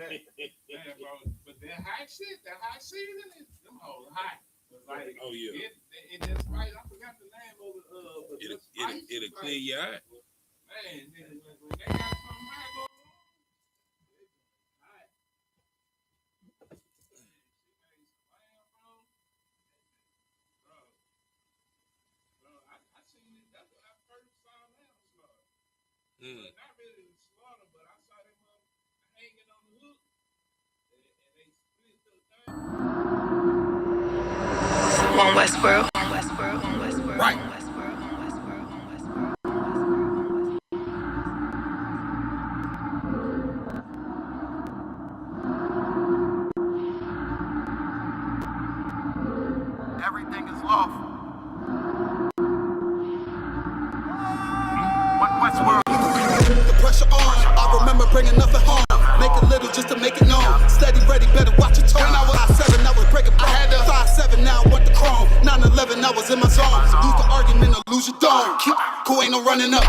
Man, bro, but that hot shit, that hot season, them hoes hot. Like, oh yeah. And that's right. I forgot the name of it. It'll clear your eye. Man, when they got something hot going on, hot. Bro, I seen it. That's when I first saw manslaughter. Not really slaughter, but I saw them hanging on the hook, and they split the thing. One Westboro. Right. Everything is lawful. Westworld. The pressure on. I remember bringing nothing home. Make a little just to make it known. Steady, ready, better watch your tone. When I was 5'7", I was breaking bone. I had 5'7", now I want the chrome. 9/11, I was in my zone. Lose the argument or lose your dome. Keep cool, ain't no running up.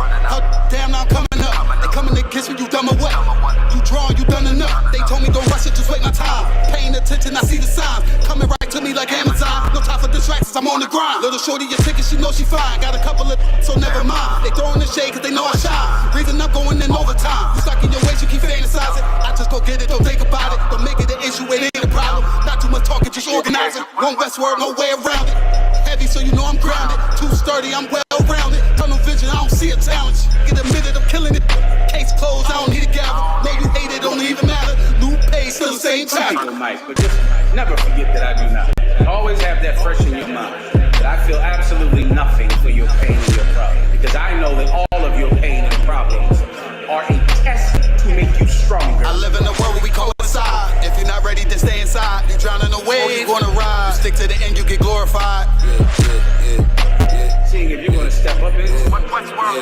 Damn, now I'm coming up. They coming to kiss me, you dumb or what? You drawn, you done enough. They told me don't rush it, just wait my time. Paying attention, I see the signs. Coming right to me like Amazon. No time for distractions, I'm on the grind. Little shorty, your ticket, she knows she fine. Got a couple of so never mind. They throwing the shade cause they know I shine. Reason I'm going in overtime. You stuck in your ways, you keep fantasizing. I just go get it, don't think about it. Don't make it an issue, it ain't a problem. Not too much talking, just organizing. One Westworld, no way around it. Heavy, so you know I'm grounded. Too sturdy, I'm well rounded. Tunnel vision, I don't see a challenge. Get admitted, I'm killing it. Case closed, I don't need a gavel. Know you hate it, don't even matter. New page, still the same time. But just never forget that I do not. Always have that fresh in your mind. That I feel absolutely nothing for your pain and your problem. Because I know that all of your pain and problems are a test to make you stronger. I live in a world where we coincide. If you're not ready, then stay inside. You drowning away, or you gonna ride. You stick to the end, you get glorified. Seeing if you're gonna step up in this world,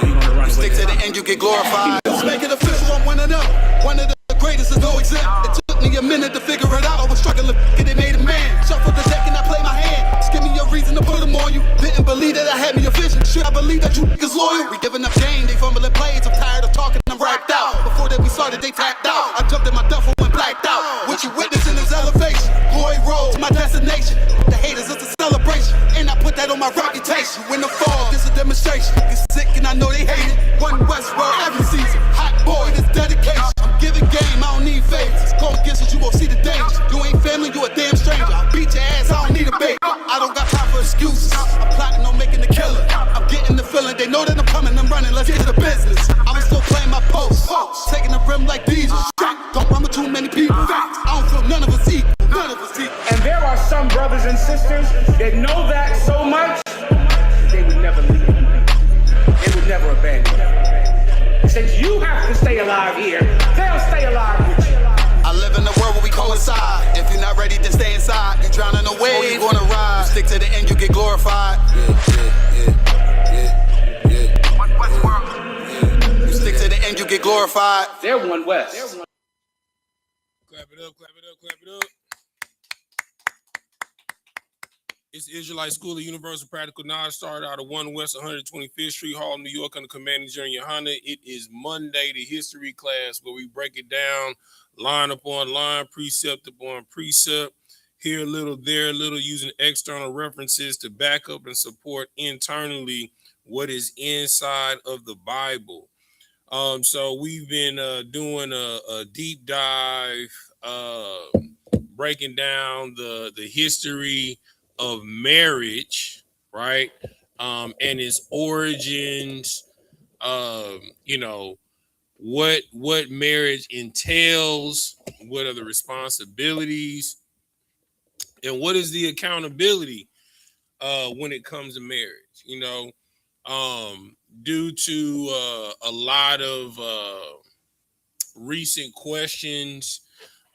you're gonna run you stick to the end, you get glorified. Let's make it official, I'm winning up. One of the greatest is no exempt. It took me a minute to figure it out. I was struggling, it made a man. Shuffle the deck and I play my hand. Just give me a reason to put them on you. Didn't believe that I had me a vision. Should I believe that you niggas loyal? We giving up game, they fumbling plays. I'm tired of talking, I'm racked out. Before that we started, they tapped out. I jumped in my duffel and blacked out. What you witnessing is elevation. Glory road to my destination. The haters, it's a celebration. And I put that on my reputation. When the fall, this a demonstration. It's sick and I know they hate it. One Westworld every season. Hot boy, this dedication. I'm giving game, I don't need favors. Go against it, you won't see the danger. You ain't family, you a damn stranger. I'll beat your ass, I don't need a bait. I don't got time for excuses. I'm plotting on making the killer. I'm getting the feeling, they know that I'm coming, I'm running, let's get to the business. I'm still playing my post. Taking the rim like diesel. Don't run with too many people. I don't feel none of us equal. None of us equal. And there are some brothers and sisters that know that so much, they would never leave you. They would never abandon you. Since you have to stay alive here, they'll stay alive with you. I live in a world where we coincide. If you're not ready, then stay inside. You drowning away, or you gonna ride. You stick to the end, you get glorified. You stick to the end, you get glorified. They're one West. Clap it up, clap it up, clap it up. It's Israelite School of Universal Practical Knowledge, started out of 1 West 125th Street, Harlem, New York, under commanding General YAHANNA. It is Monday, the history class, where we break it down line upon line, precept upon precept, here a little, there a little, using external references to back up and support internally what is inside of the Bible. So we've been doing a deep dive, breaking down the history of marriage, right? And its origins, what marriage entails, what are the responsibilities, and what is the accountability when it comes to marriage, due to a lot of recent questions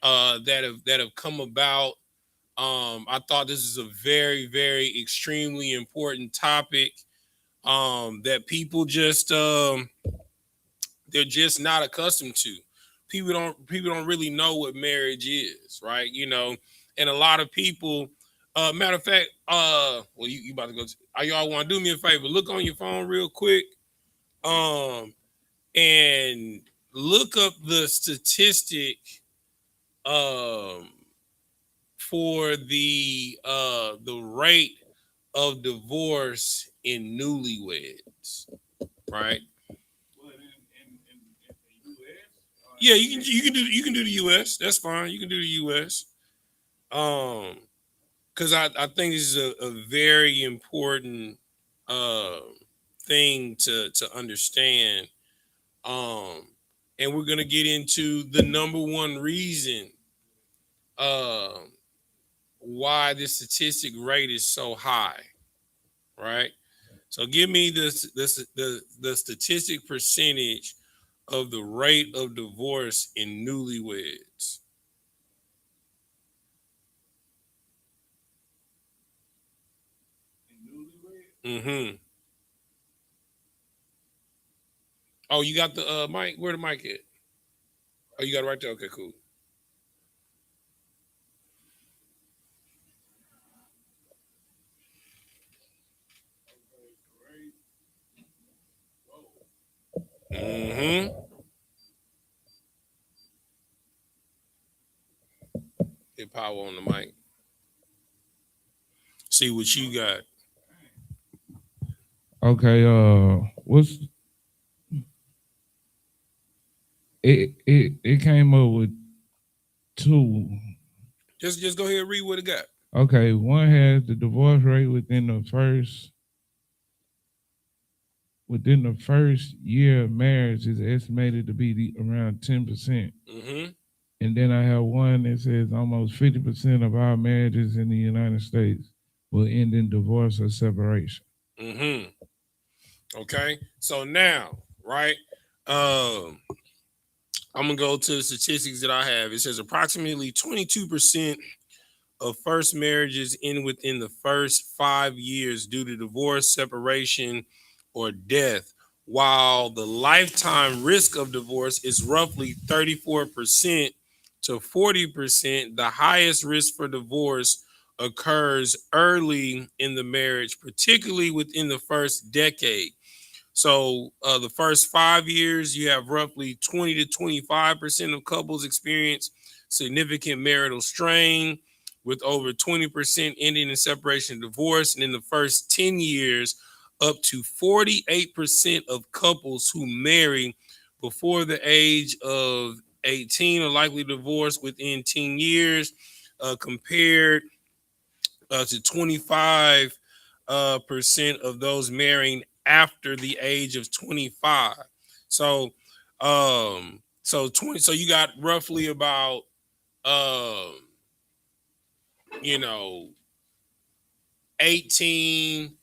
that have come about. I thought this is a very, very extremely important topic that people just they're just not accustomed to. People don't really know what marriage is, right? And a lot of people, matter of fact, you about to go. Y'all want to do me a favor? Look on your phone real quick, and look up the statistic for the rate of divorce in newlyweds, right? Well, in the U.S. Yeah, you can do the U.S. That's fine. You can do the U.S. Because I think this is a very important thing to understand. And we're gonna get into the number one reason why this statistic rate is so high, right? So give me the statistic percentage of the rate of divorce in newlyweds. Mm-hmm. Oh, you got the mic? Where the mic at? Oh, you got it right there. Okay, cool. Mm-hmm. Hit power on the mic. See what you got. Okay, what's it came up with two. Just go ahead and read what it got. Okay, one has the divorce rate within the first year of marriage is estimated to be around 10%. Mm-hmm. And then I have one that says almost 50% of our marriages in the United States will end in divorce or separation. Mm-hmm. Okay. So now, right? I'm gonna go to the statistics that I have. It says approximately 22% of first marriages end within the first 5 years due to divorce, separation, or death, while the lifetime risk of divorce is roughly 34% to 40%. The highest risk for divorce occurs early in the marriage, particularly within the first decade. So the first 5 years, you have roughly 20 to 25% of couples experience significant marital strain, with over 20% ending in separation and divorce. And in the first 10 years, up to 48% of couples who marry before the age of 18 are likely divorced within 10 years, compared to 25% of those marrying after the age of 25. So so you got roughly about um 18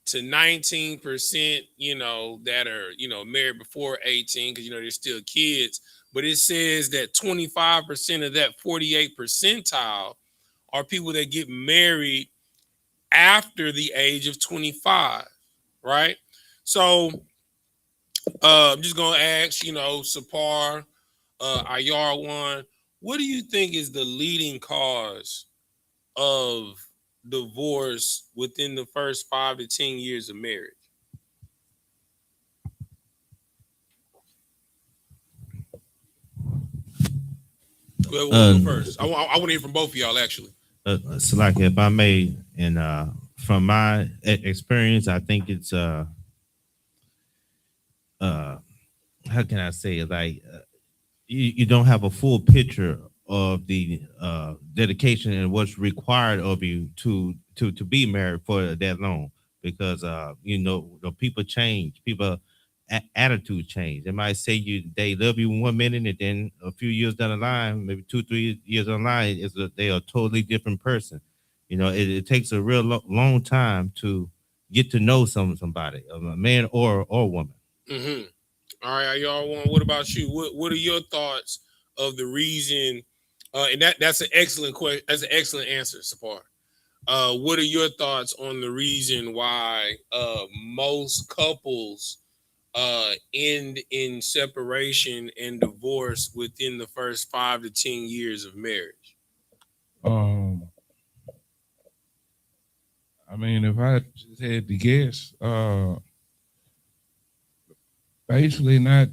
to 19%, that are, married before 18, because they're still kids. But it says that 25% of that 48 percentile are people that get married after the age of 25, right? So I'm just gonna ask, Sapar, IR1, what do you think is the leading cause of divorce within the first 5 to 10 years of marriage? Well, we'll go first. I want to hear from both of y'all, actually. So, like, if I may, and from my experience, I think it's how can I say it? Like, you don't have a full picture of the dedication and what's required of you to be married for that long, because the people change, people attitude change. They might say they love you 1 minute, and then a few years down the line, maybe 2-3 years down the line, they are a totally different person. It takes a real long time to get to know somebody, a man or woman. Mm-hmm. All right, y'all want. What about you? What are your thoughts of the reason? And that's an excellent question. That's an excellent answer, Sapar. What are your thoughts on the reason why most couples end in separation and divorce within the first 5 to 10 years of marriage? I mean, if I just had to guess, basically not.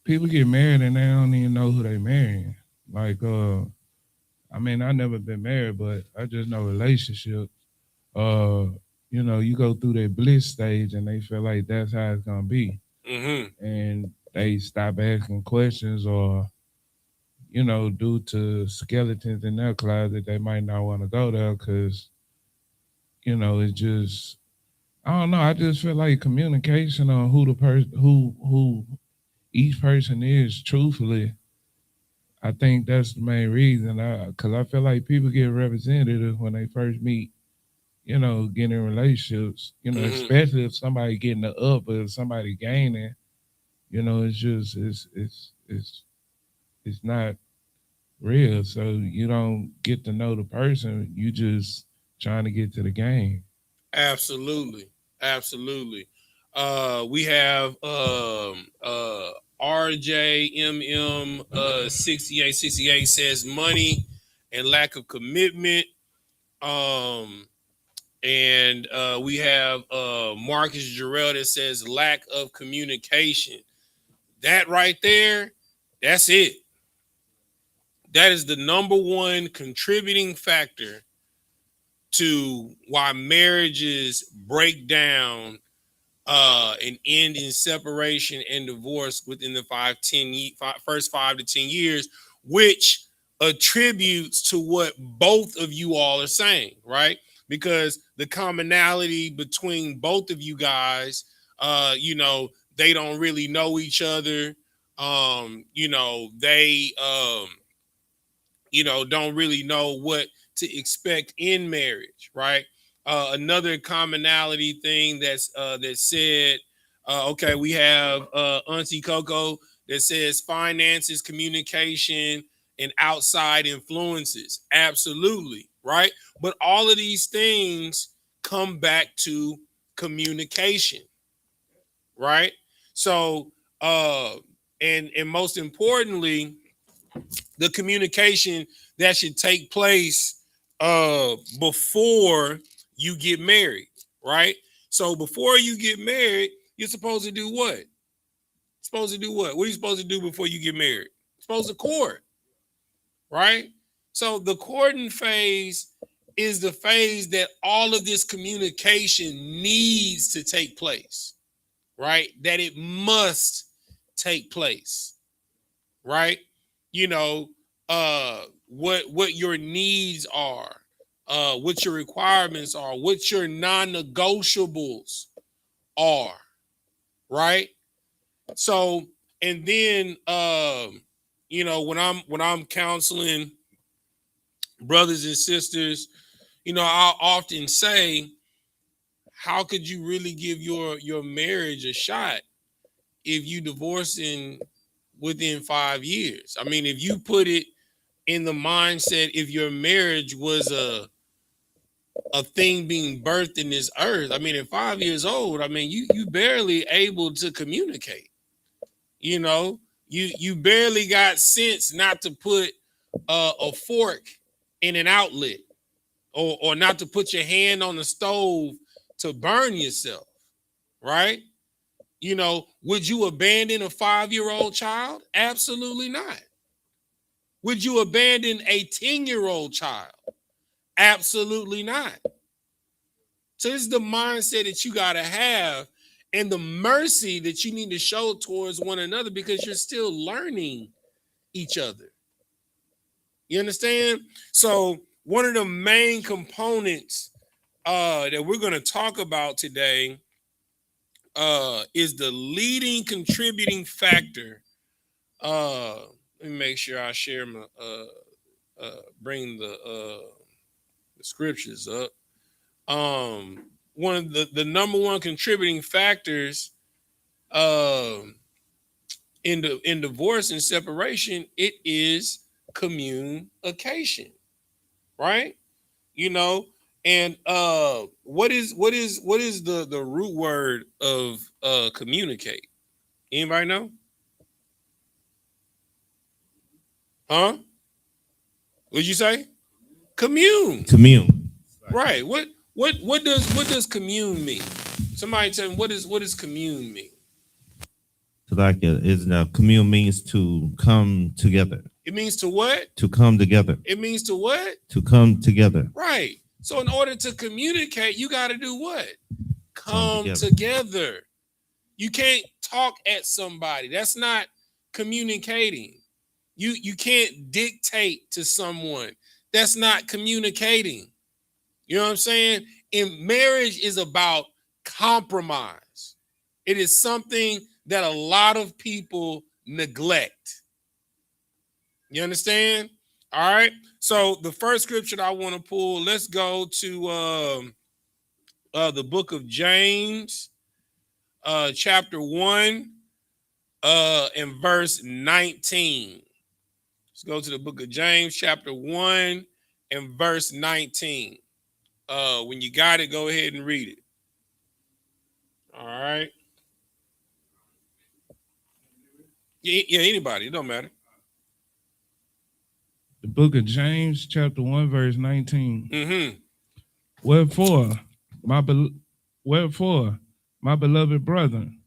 People get married and they don't even know who they marrying. Like, I mean, I never been married, but I just know relationships. You know, you go through that bliss stage and they feel like that's how it's gonna be. Mm-hmm. And they stop asking questions or, you know, due to skeletons in their closet, they might not want to go there because, you know, it's just I don't know. I just feel like communication on who the person who each person is truthfully. I think that's the main reason. Because I feel like people get representative when they first meet. You know, getting in relationships. You know, Mm-hmm. especially if somebody getting the up or if somebody gaining. You know, it's just it's not real. So you don't get to know the person. You just trying to get to the game. Absolutely. We have RJMM 6868 says money and lack of commitment. And we have Marcus Jarrell that says lack of communication. That right there, that's it. That is the number one contributing factor to why marriages break down and end in separation and divorce within the first 5 to 10 years, which attributes to what both of you all are saying, right? Because the commonality between both of you guys, you know, they don't really know each other. You know, they you know, don't really know what to expect in marriage, right? Another commonality thing that's that said, okay, we have Auntie Coco that says finances, communication, and outside influences. Absolutely, right? But all of these things come back to communication, right? So, and most importantly, the communication that should take place before you get married, right? So before you get married, you're supposed to do what? Supposed to do what? What are you supposed to do before you get married? You're supposed to court, right? So the courting phase is the phase that all of this communication needs to take place, right? That it must take place, right? You know, what your needs are, what your requirements are, what your non-negotiables are, right? So, and then you know, when I'm counseling brothers and sisters, you know, I'll often say, how could you really give your marriage a shot if you divorcing within 5 years? I mean, if you put it in the mindset, if your marriage was a thing being birthed in this earth, I mean, at 5 years old, I mean, you barely able to communicate. You know, you barely got sense not to put a fork in an outlet, or not to put your hand on the stove to burn yourself, right? You know, would you abandon a 5-year-old child? Absolutely not. Would you abandon a 10-year-old child? Absolutely not. So this is the mindset that you got to have, and the mercy that you need to show towards one another, because you're still learning each other. You understand? So one of the main components that we're going to talk about today is the leading contributing factor. Let me make sure I share my bring the scriptures up. One of the number one contributing factors in divorce and separation, it is communication, right? You know, and what is the root word of communicate? Anybody know? Huh? What'd you say? Commune. Right. What does commune mean? Somebody tell me, what does commune mean? So like commune means to come together. It means to what? To come together. It means to what? To come together. Right. So in order to communicate, you got to do what? Come together. together. You can't talk at somebody. That's not communicating. You can't dictate to someone. That's not communicating. You know what I'm saying? In marriage is about compromise. It is something that a lot of people neglect. You understand? All right. So the first scripture that I want to pull, let's go to the book of James, chapter 1, and verse 19. Let's go to the book of James, chapter 1 and verse 19. When you got it, go ahead and read it. All right. Yeah, anybody. It don't matter. The book of James, chapter 1, verse 19. Mm-hmm. Wherefore, my beloved brethren,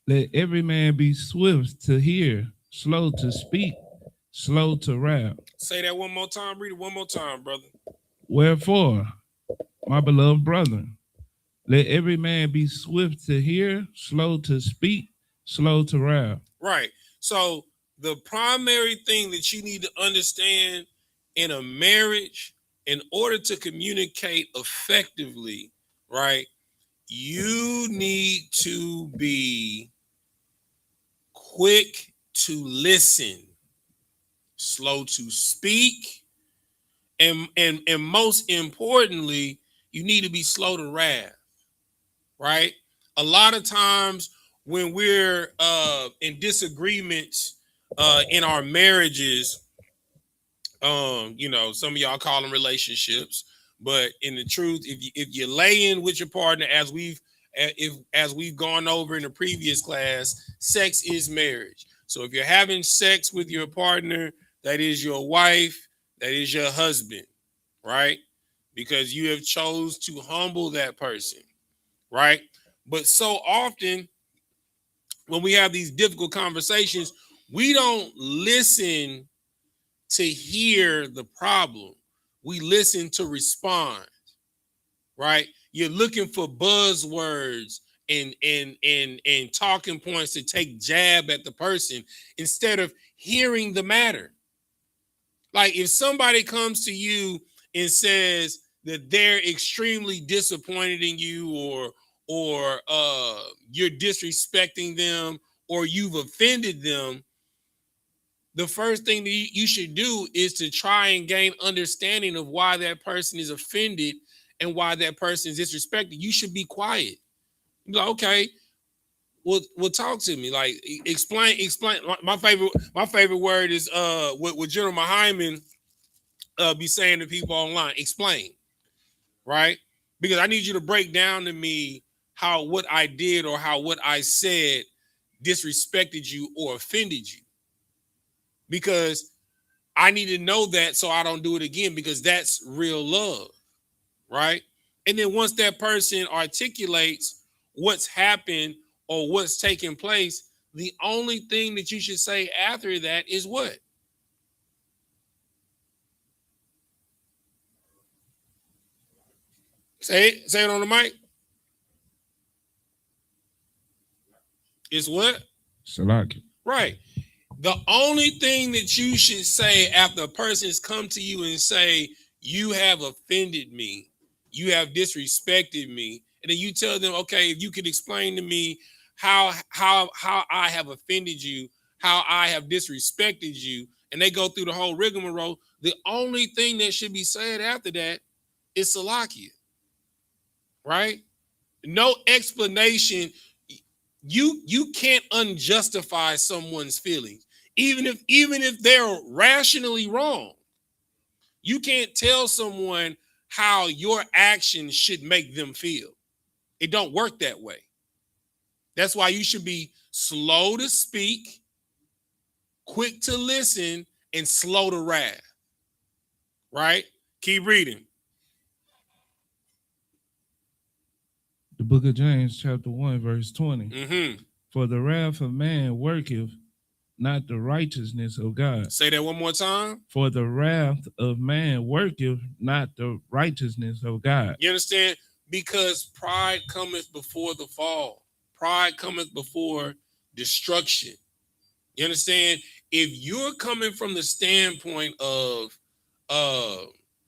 let every man be swift to hear, slow to speak, slow to wrath. Say that one more time. Read it one more time, brother. Wherefore, my beloved brethren, let every man be swift to hear, slow to speak, slow to wrath. Right. So the primary thing that you need to understand in a marriage, in order to communicate effectively, right, you need to be quick to listen, slow to speak, and most importantly, you need to be slow to wrath, right? A lot of times when we're in disagreements in our marriages, you know, some of y'all call them relationships, but in the truth, if you lay in with your partner, as we've gone over in the previous class, sex is marriage. So if you're having sex with your partner, that is your wife, that is your husband, right? Because you have chose to humble that person, right? But so often when we have these difficult conversations, we don't listen to hear the problem. We listen to respond, right? You're looking for buzzwords and talking points to take jab at the person instead of hearing the matter. Like if somebody comes to you and says that they're extremely disappointed in you, or you're disrespecting them, or you've offended them, the first thing that you should do is to try and gain understanding of why that person is offended and why that person is disrespected. You should be quiet. You're like, okay, well, talk to me. Like, explain. My favorite word is what General Hyman be saying to people online. Explain, right? Because I need you to break down to me how what I did or how what I said disrespected you or offended you. Because I need to know that so I don't do it again, because that's real love, right? And then once that person articulates what's happened or what's taking place, the only thing that you should say after that is what? Say it on the mic. It's what? Salaki. Right. The only thing that you should say after a person has come to you and say, you have offended me, you have disrespected me, and then you tell them, okay, if you could explain to me how I have offended you, how I have disrespected you, and they go through the whole rigmarole, the only thing that should be said after that is Salakia, right? No explanation. You can't unjustify someone's feelings. Even if they're rationally wrong, you can't tell someone how your actions should make them feel. It don't work that way. That's why you should be slow to speak, quick to listen, and slow to wrath. Right? Keep reading. The book of James, chapter 1, verse 20. Mm-hmm. For the wrath of man worketh not the righteousness of God. Say that one more time. For the wrath of man worketh not the righteousness of God. You understand? Because pride cometh before the fall. Pride cometh before destruction. You understand? If you're coming from the standpoint of,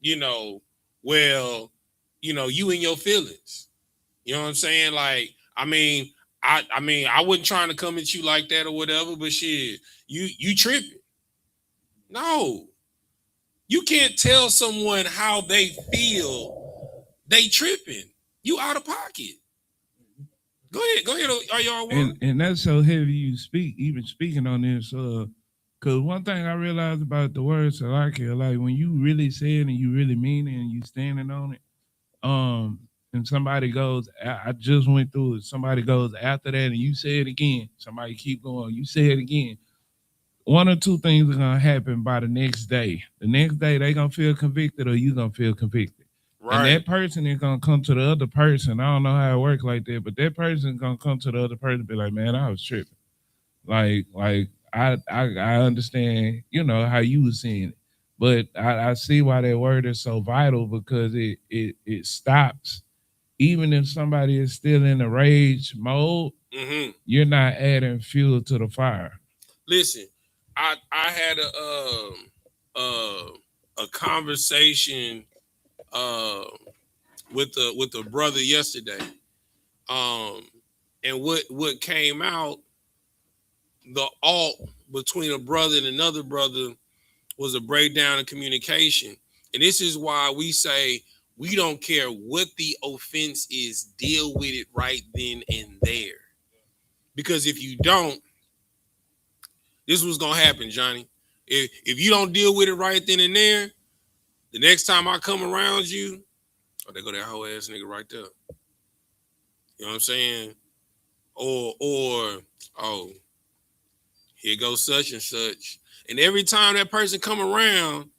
you know, well, you know, you and your feelings, you know what I'm saying? Like, I mean, I wasn't trying to come at you like that or whatever, but shit, you tripping. No, you can't tell someone how they feel. They tripping. You out of pocket. Go ahead. Are y'all one? And that's so heavy you speak, even speaking on this. Cause one thing I realized about the word Salaki, like when you really say it and you really mean it and you standing on it, and somebody goes, I just went through it. Somebody goes after that and you say it again. Somebody keep going, you say it again. One or two things are gonna happen by the next day. The next day they gonna feel convicted or you gonna feel convicted. Right. And that person is gonna come to the other person. I don't know how it works like that, but that person is gonna come to the other person and be like, man, I was tripping. Like I understand, you know, how you was seeing it. But I see why that word is so vital because it stops. Even if somebody is still in a rage mode, you're not adding fuel to the fire. Listen, I had a conversation with a brother yesterday, and what came out, the alt between a brother and another brother was a breakdown in communication. And this is why we say we don't care what the offense is, deal with it right then and there. Because if you don't, this was gonna happen, Johnny. If you don't deal with it right then and there, the next time I come around you, oh, there go that whole ass nigga right there. You know what I'm saying? Or oh, here goes such and such. And every time that person come around,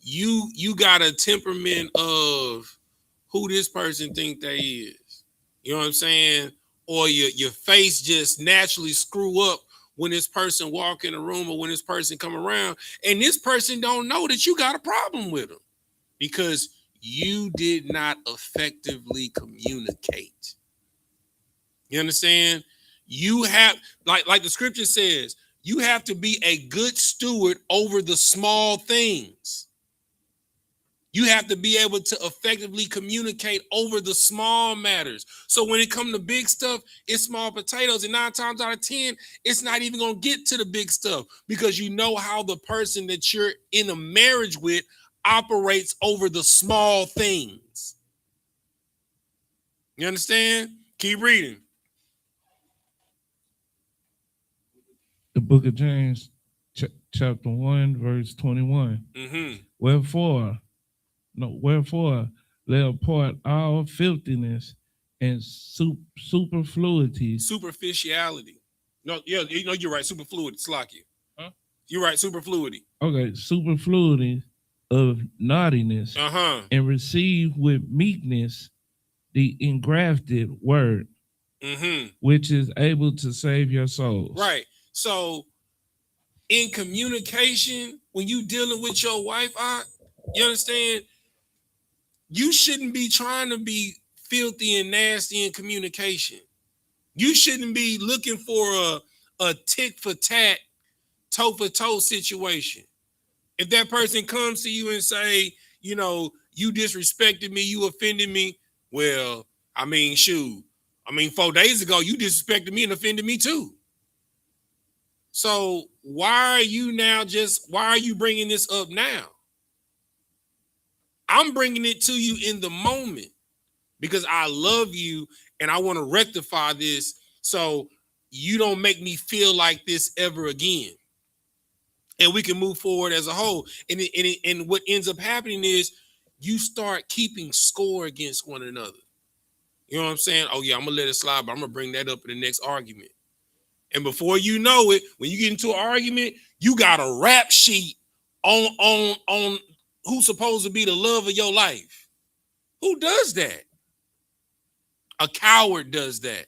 you got a temperament of who this person think they is. You know what I'm saying? Or your face just naturally screw up when this person walk in a room or when this person come around, and this person don't know that you got a problem with them because you did not effectively communicate. You understand? You have, like the scripture says, you have to be a good steward over the small things. You have to be able to effectively communicate over the small matters. So when it comes to big stuff, it's small potatoes. And 9 times out of 10, it's not even going to get to the big stuff because you know how the person that you're in a marriage with operates over the small things. You understand? Keep reading. The book of James, chapter 1, verse 21. Wherefore, lay apart all filthiness and superfluity. Superficiality. No, yeah, you know you're right. Superfluity. Slocky. Huh? You're right. Superfluity. Okay, superfluity of naughtiness. And receive with meekness the engrafted word, which is able to save your souls. Right. So, in communication, when you dealing with your wife, you understand, you shouldn't be trying to be filthy and nasty in communication. You shouldn't be looking for a tick for tat, toe for toe situation. If that person comes to you and say, you know, you disrespected me, you offended me, well, I mean, shoot. I mean, 4 days ago, you disrespected me and offended me too. So why are you bringing this up now? I'm bringing it to you in the moment because I love you and I want to rectify this so you don't make me feel like this ever again. And we can move forward as a whole. And what ends up happening is you start keeping score against one another. You know what I'm saying? Oh yeah, I'm gonna let it slide, but I'm gonna bring that up in the next argument. And before you know it, when you get into an argument, you got a rap sheet on who's supposed to be the love of your life. Who does that? A coward does that.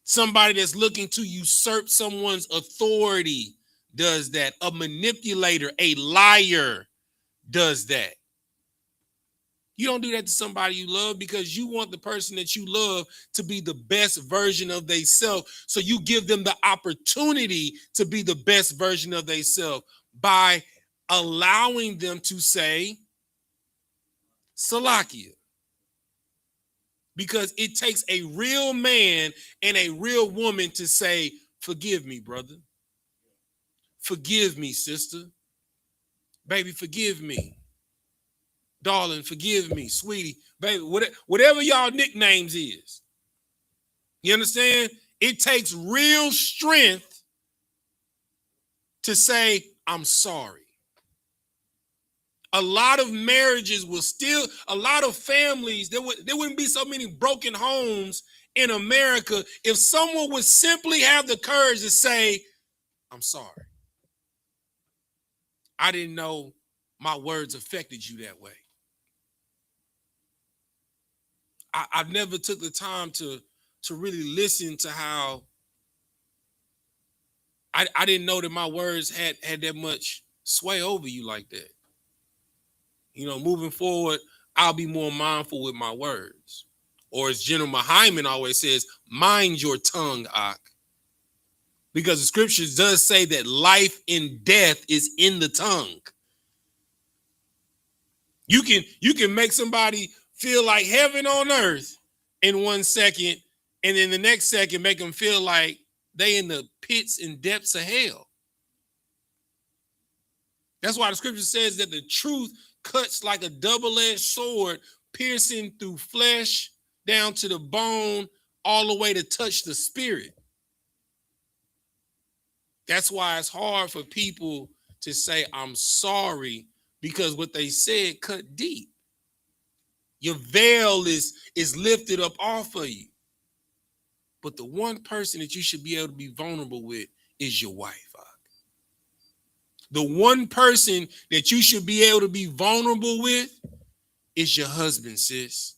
Somebody that's looking to usurp someone's authority does that. A manipulator, a liar does that. You don't do that to somebody you love because you want the person that you love to be the best version of themselves. So you give them the opportunity to be the best version of themselves by allowing them to say Salakia. Because it takes a real man and a real woman to say, forgive me, brother. Forgive me, sister. Baby, forgive me. Darling, forgive me, sweetie, baby, whatever y'all nicknames is. You understand? It takes real strength to say, I'm sorry. A lot of marriages will still, a lot of families, there wouldn't be so many broken homes in America if someone would simply have the courage to say, I'm sorry. I didn't know my words affected you that way. I've never took the time to really listen to how I didn't know that my words had that much sway over you like that. You know, moving forward, I'll be more mindful with my words. Or as General Hyman always says, mind your tongue, Ak. Because the scriptures does say that life and death is in the tongue. You can make somebody feel like heaven on earth in 1 second, and then the next second make them feel like they in the pits and depths of hell. That's why the scripture says that the truth cuts like a double-edged sword, piercing through flesh down to the bone, all the way to touch the spirit. That's why it's hard for people to say, I'm sorry, because what they said cut deep. Your veil is lifted up off of you. But the one person that you should be able to be vulnerable with is your wife. The one person that you should be able to be vulnerable with is your husband, sis.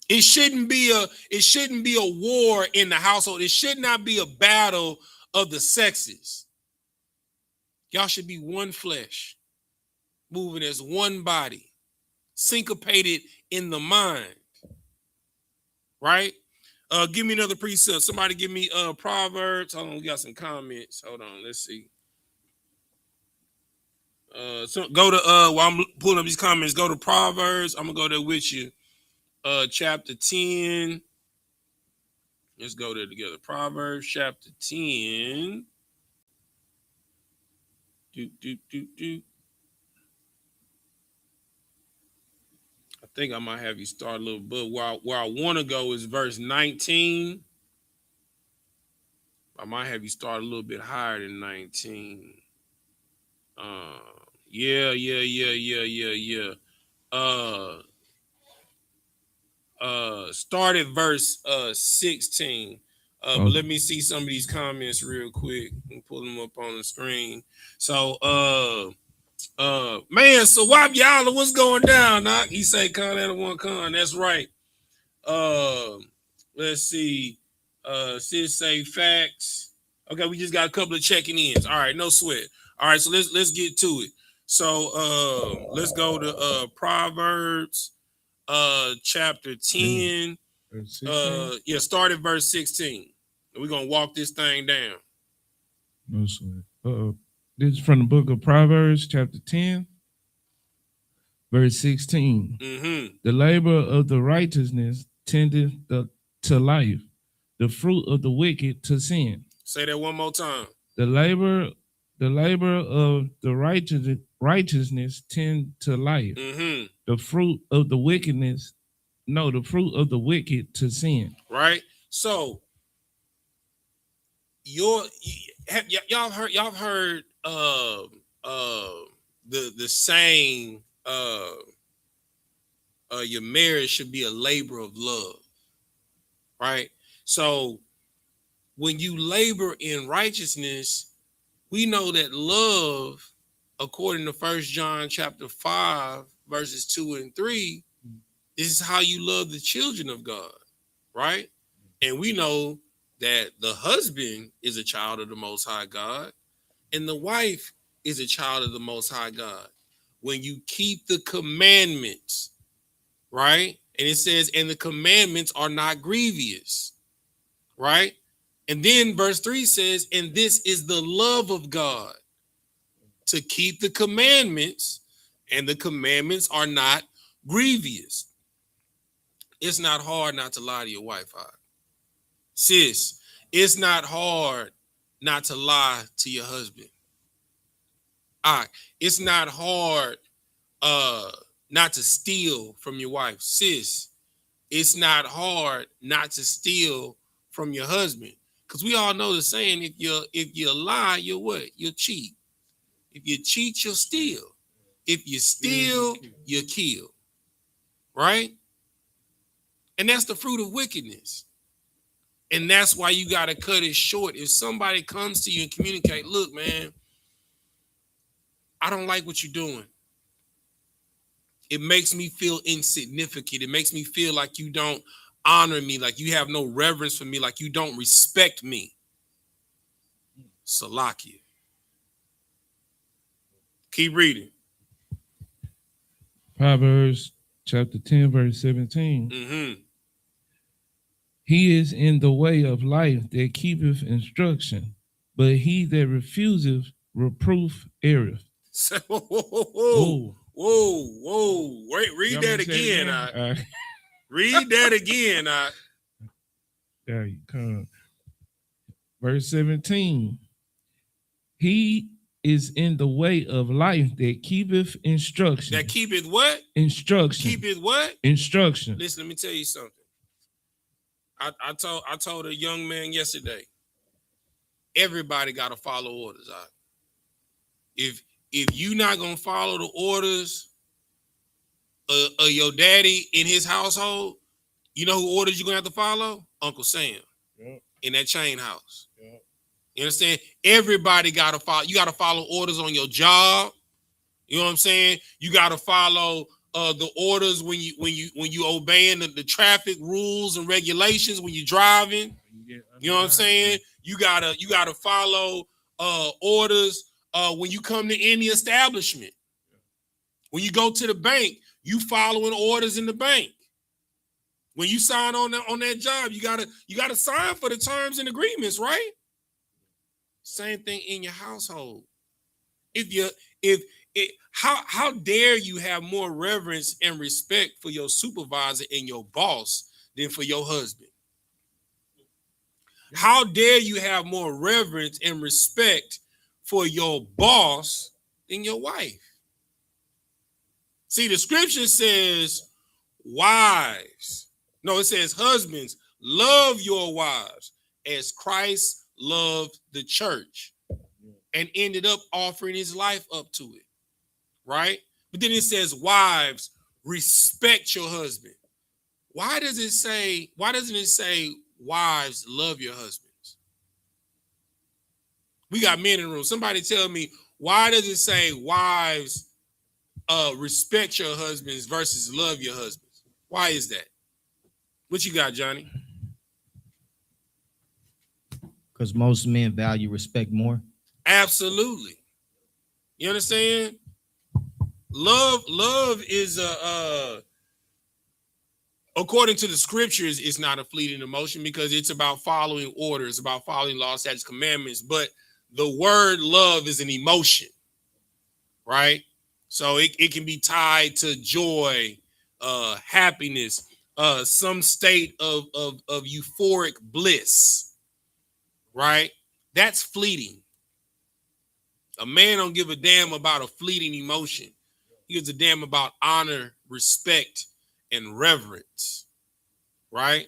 It shouldn't be a war in the household. It should not be a battle of the sexes. Y'all should be one flesh, moving as one body, syncopated in the mind. Right? Give me another precept. Somebody give me Proverbs. Hold on, we got some comments. Hold on, let's see. So go to while I'm pulling up these comments, go to Proverbs. I'm gonna go there with you. Chapter 10. Let's go there together. Proverbs chapter 10. I think I might have you start a little bit. Where I want to go is verse 19. I might have you start a little bit higher than 19. Yeah. Start at verse 16. But let me see some of these comments real quick and pull them up on the screen. So man, so why y'all what's going down? Knock? He say con out of one con. That's right. Let's see. Sis say facts. Okay, we just got a couple of checking ins. All right, no sweat. All right, so let's get to it. So let's go to Proverbs chapter 10. Start at verse 16. We're gonna walk this thing down. No sweat. This is from the book of Proverbs, chapter 10, verse 16. Mm-hmm. The labor of the righteousness tendeth to life, the fruit of the wicked to sin. Say that one more time. The labor of the righteousness tend to life. Mm-hmm. The fruit of the wicked to sin. Right. So y'all heard the saying your marriage should be a labor of love. Right. So when you labor in righteousness, we know that love, according to 1 John chapter 5, verses 2 and 3, this is how you love the children of God, right? And we know that the husband is a child of the Most High God and the wife is a child of the Most High God. When you keep the commandments, right? And it says, and the commandments are not grievous, right? And then verse 3 says, and this is the love of God, to keep the commandments, and the commandments are not grievous. It's not hard not to lie to your wife, huh? Sis, it's not hard not to lie to your husband. All right, it's not hard not to steal from your wife. Sis, it's not hard not to steal from your husband. Because we all know the saying, if you lie, you're what? You'll cheat. If you cheat, you'll steal. If you steal, you kill. Right? And that's the fruit of wickedness. And that's why you got to cut it short. If somebody comes to you and communicate, look, man, I don't like what you're doing. It makes me feel insignificant. It makes me feel like you don't honor me, like you have no reverence for me, like you don't respect me. Salakia. Keep reading. Proverbs chapter 10, verse 17. Mm-hmm. He is in the way of life that keepeth instruction, but he that refuseth reproof erreth. So, whoa. Wait, read that again. Read that again. There you come. Verse 17. He is in the way of life that keepeth instruction. That keepeth what? Instruction. Keepeth what? Instruction. Listen, let me tell you something. I told a young man yesterday, everybody got to follow orders. If you not gonna follow the orders of your daddy in his household, you know who orders you're gonna have to follow? Uncle Sam. Yep. In that chain house. Yep. You understand? Everybody gotta follow. You gotta follow orders on your job. You know what I'm saying? You gotta follow the orders when you obeying the traffic rules and regulations when you're driving. You know what I'm saying? You gotta follow orders when you come to any establishment. When you go to the bank, you following orders in the bank. When you sign on that job, you gotta sign for the terms and agreements, right? Same thing in your household. How dare you have more reverence and respect for your supervisor and your boss than for your husband? How dare you have more reverence and respect for your boss than your wife? See, the scripture says, wives. No, it says, husbands, love your wives as Christ loved the church and ended up offering his life up to it. Right? But then it says, wives, respect your husband. Why doesn't it say, wives, love your husbands? We got men in the room. Somebody tell me, why does it say, wives, respect your husbands versus love your husbands? Why is that? What you got, Johnny? Because most men value respect more. Absolutely. You understand? Love is according to the scriptures, it's not a fleeting emotion because it's about following orders, about following laws, statutes, commandments. But the word love is an emotion, right? So it can be tied to joy, happiness, some state of euphoric bliss, right? That's fleeting. A man don't give a damn about a fleeting emotion. He gives a damn about honor, respect, and reverence, right?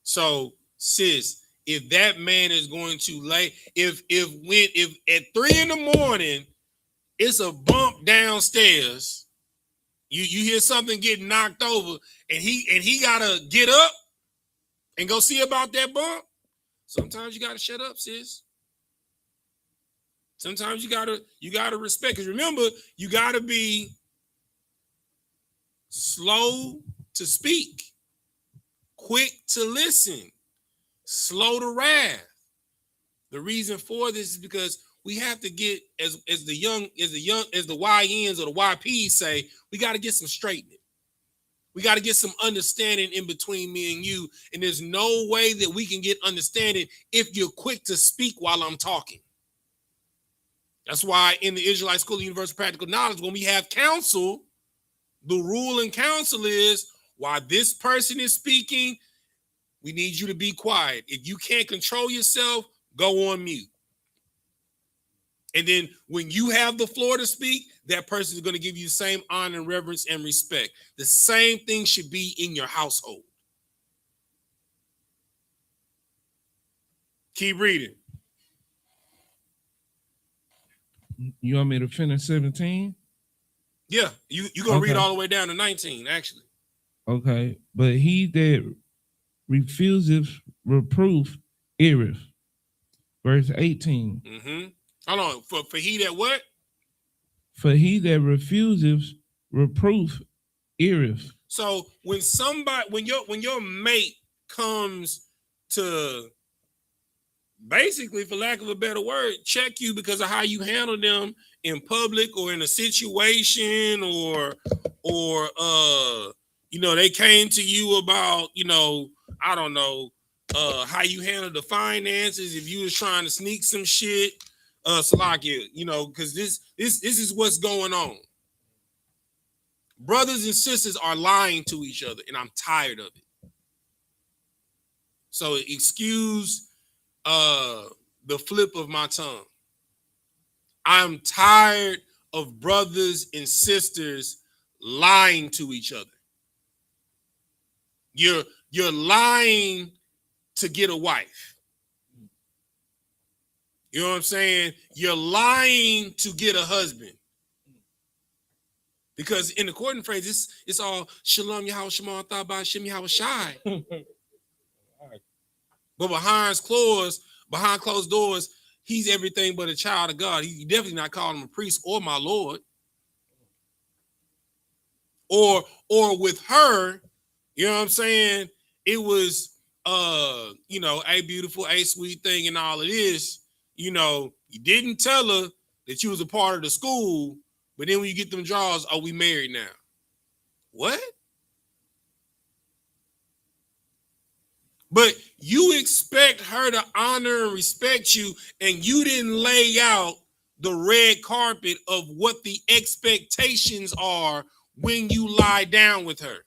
So, sis, if that man is going to lay, if at 3 a.m, it's a bump downstairs, you hear something getting knocked over, and he gotta get up and go see about that bump. Sometimes you gotta shut up, sis. Sometimes you gotta respect. Because remember, you gotta be slow to speak, quick to listen, slow to wrath. The reason for this is because we have to get, as the YNs or the YPs say, we got to get some straightening. We got to get some understanding in between me and you. And there's no way that we can get understanding if you're quick to speak while I'm talking. That's why in the Israelite School of Universal Practical Knowledge, when we have counsel, the rule in counsel is while this person is speaking, we need you to be quiet. If you can't control yourself, go on mute. And then when you have the floor to speak, that person is going to give you the same honor and reverence and respect. The same thing should be in your household. Keep reading. You want me to finish 17? Yeah, you're going to read all the way down to 19, actually. Okay, but he that refuseth reproof erreth. Verse 18. Mm-hmm. Hold on. For he that what? For he that refuseth reproof erreth. So when your mate comes to basically, for lack of a better word, check you because of how you handle them in public or in a situation, or they came to you about, I don't know, how you handle the finances, if you was trying to sneak some shit, Salakia, because this is what's going on. Brothers and sisters are lying to each other, and I'm tired of it. So excuse the flip of my tongue. I'm tired of brothers and sisters lying to each other. You're lying to get a wife. You know what I'm saying? You're lying to get a husband. Because in the courting phrase, it's all Shalom Yahweh Shema Thabah Shem Yahweh Shai. But behind closed doors, he's everything but a child of God. He definitely not calling him a priest or my Lord. Or with her, you know what I'm saying? It was a beautiful, a sweet thing and all it is. You didn't tell her that you was a part of the school, but then when you get them draws, oh, we married now. What? But you expect her to honor and respect you, and you didn't lay out the red carpet of what the expectations are when you lie down with her.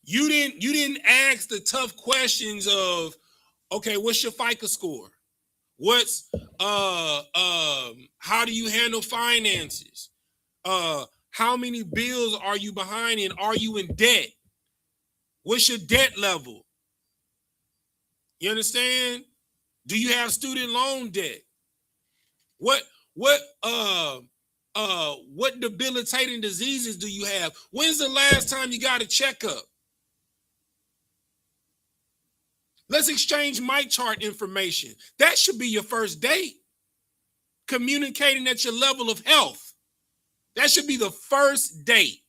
You didn't ask the tough questions of, okay, what's your FICA score? What's how do you handle finances? How many bills are you behind and are you in debt? What's your debt level? You understand? Do you have student loan debt? What debilitating diseases do you have? When's the last time you got a checkup? Let's exchange my chart information. That should be your first date. Communicating at your level of health. That should be the first date.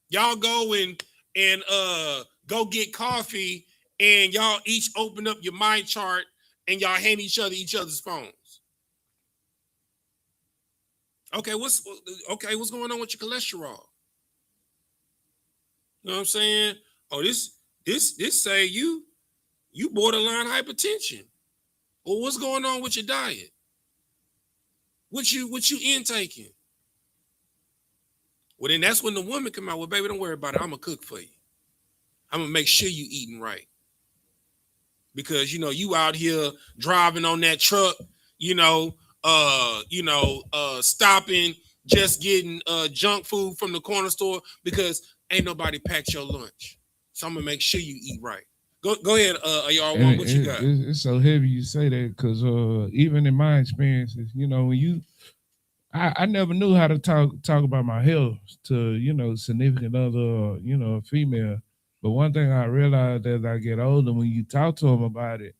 Y'all go and go get coffee and y'all each open up your mind chart and y'all hand each other's phones. Okay, what's going on with your cholesterol? You know what I'm saying? Oh, this say you borderline hypertension. Well, what's going on with your diet? What you intaking? Well, then that's when the woman come out. Well, baby, don't worry about it. I'm gonna cook for you. I'm gonna make sure you eating right. Because you out here driving on that truck, stopping, just getting junk food from the corner store because ain't nobody packed your lunch. So I'm gonna make sure you eat right. Go ahead, y'all. What you got? It's so heavy you say that because even in my experiences, when I never knew how to talk about my health to significant other, a female. But one thing I realized as I get older, when you talk to them about it,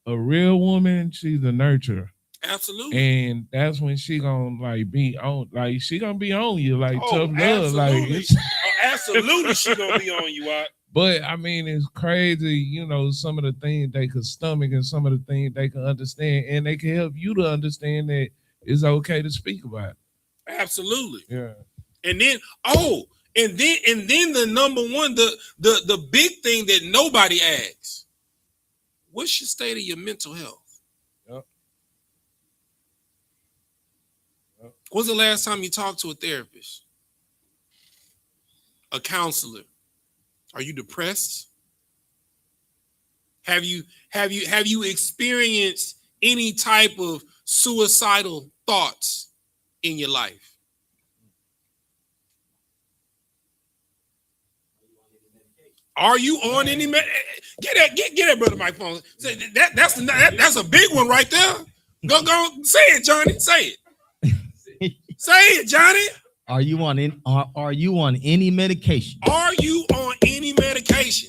a real woman, she's a nurturer. Absolutely. And that's when she gonna like be on, like she gonna be on you, like tough love, absolutely. like Absolutely, she gonna be on you. But I mean, it's crazy, you know, some of the things they could stomach and some of the things they can understand, and they can help you to understand that it's okay to speak about it. Absolutely. Yeah. And then, and then the number one, the big thing that nobody asks, what's your state of your mental health? Yep. When's the last time you talked to a therapist? A counselor? Are you depressed? Have you experienced any type of suicidal thoughts in your life? Are you on any get that brother Mike phone? That's a big one right there. Go say it, Johnny. Say it. Say it, Johnny. Are you on any medication? Are you on any medication?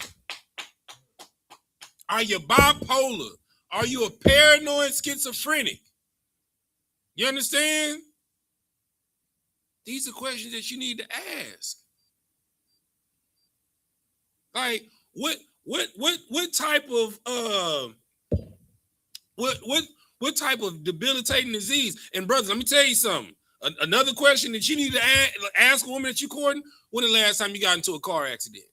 Are you bipolar? Are you a paranoid schizophrenic? You understand? These are questions that you need to ask. Like what type of what type of debilitating disease? And brothers, let me tell you something. Another question that you need to ask a woman that you're courting: when the last time you got into a car accident?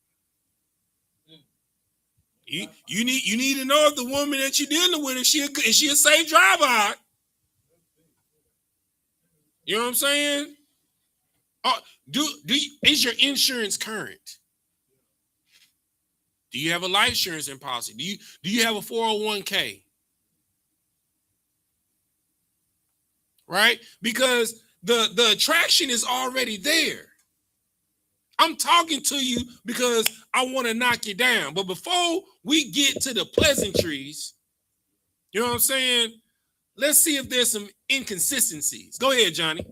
You need to know if the woman that you're dealing with, if she a safe driver. You know what I'm saying? Is your insurance current? Do you have a life insurance policy? Do you have a 401k? Right? Because the attraction is already there. I'm talking to you because I want to knock you down. But before we get to the pleasantries, you know what I'm saying? Let's see if there's some inconsistencies. Go ahead, Johnny.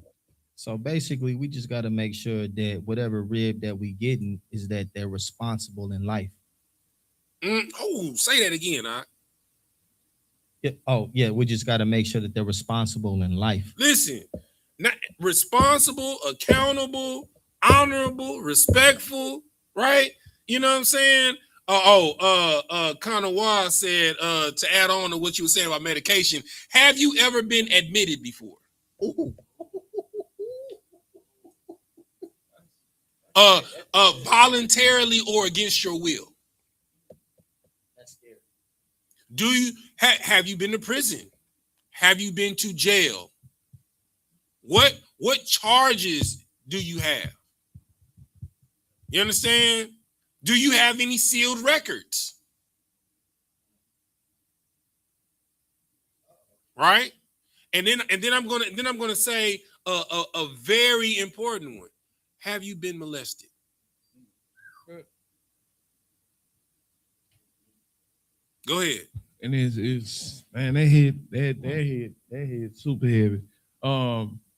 So basically, we just got to make sure that whatever rib that we getting is that they're responsible in life. Say that again, huh? Yeah, we just got to make sure that they're responsible in life. Listen, not responsible, accountable, honorable, respectful, right? You know what I'm saying? Kanawa said, to add on to what you were saying about medication, have you ever been admitted before? Ooh. Voluntarily or against your will? Do you have you been to prison? Have you been to jail? What charges do you have? You understand? Do you have any sealed records? Right? And then I'm gonna say a very important one. Have you been molested? Go ahead. And it's man, that hit super heavy.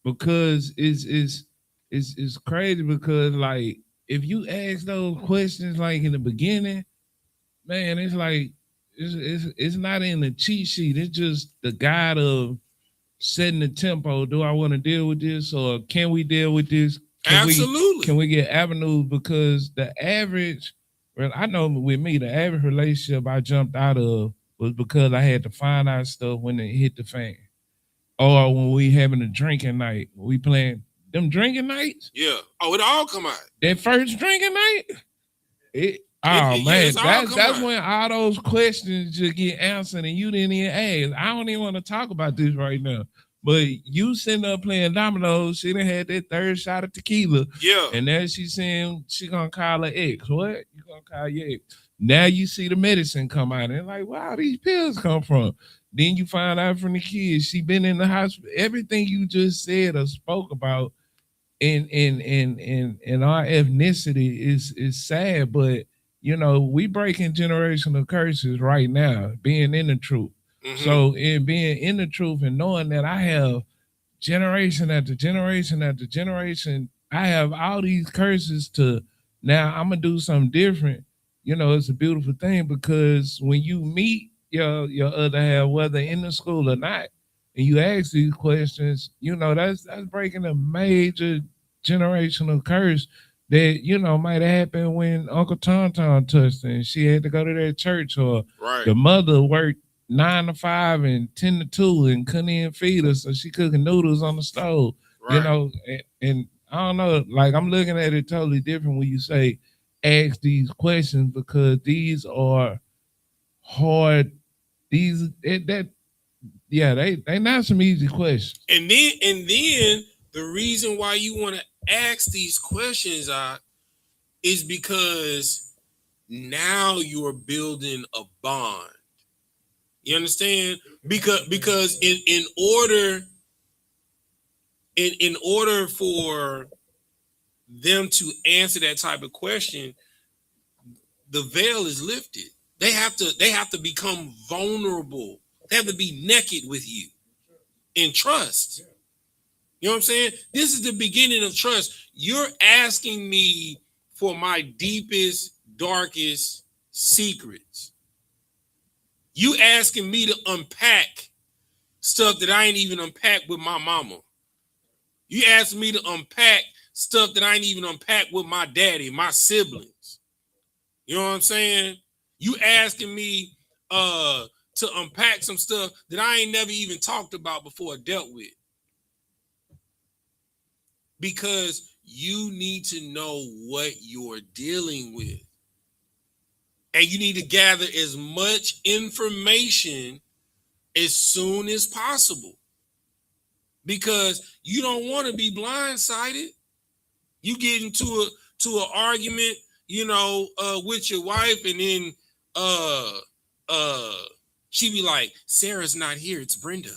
Because it's crazy because like if you ask those questions like in the beginning, man, it's like it's not in the cheat sheet. It's just the guide of setting the tempo. Do I want to deal with this or can we deal with this? Absolutely. Can we get avenues? Because the average, well, I know with me, the average relationship I jumped out of was because I had to find out stuff when it hit the fan. Or when we having a drinking night. We playing them drinking nights. Yeah. Oh, it all come out. That first drinking night? Man, that's when all those questions just get answered and you didn't even ask. I don't even want to talk about this right now. But you sitting up playing dominoes, she done had that third shot of tequila. Yeah. And now she's saying she gonna call her ex. What? You gonna call your ex? Now you see the medicine come out and like, where all these pills come from? Then you find out from the kids, she been in the hospital. Everything you just said or spoke about in our ethnicity is sad, but you know, we breaking generational curses right now, being in the truth. Mm-hmm. So in being in the truth and knowing that I have generation after generation after generation, I have all these curses to now I'm gonna do something different. You know, it's a beautiful thing because when you meet your other half, whether in the school or not, and you ask these questions, that's breaking a major generational curse that, might have happened when Uncle Tonton touched her and she had to go to that church, or Right. the mother worked 9 to 5 and 10 to 2 and couldn't even feed her, so she cooking noodles on the stove. Right. And I don't know, like I'm looking at it totally different when you say ask these questions, because these are hard. They not some easy questions. And then the reason why you want to ask these questions is because now you're building a bond. You understand? Because in order for them to answer that type of question, the veil is lifted. They have to become vulnerable. They have to be naked with you in trust. You know what I'm saying? This is the beginning of trust. You're asking me for my deepest, darkest secrets. You asking me to unpack stuff that I ain't even unpacked with my mama. You asking me to unpack stuff that I ain't even unpacked with my daddy, my siblings. You know what I'm saying? You asking me to unpack some stuff that I ain't never even talked about before or dealt with. Because you need to know what you're dealing with. And you need to gather as much information as soon as possible. Because you don't want to be blindsided. You get into an argument, with your wife, and then she be like, Sarah's not here, it's Brenda.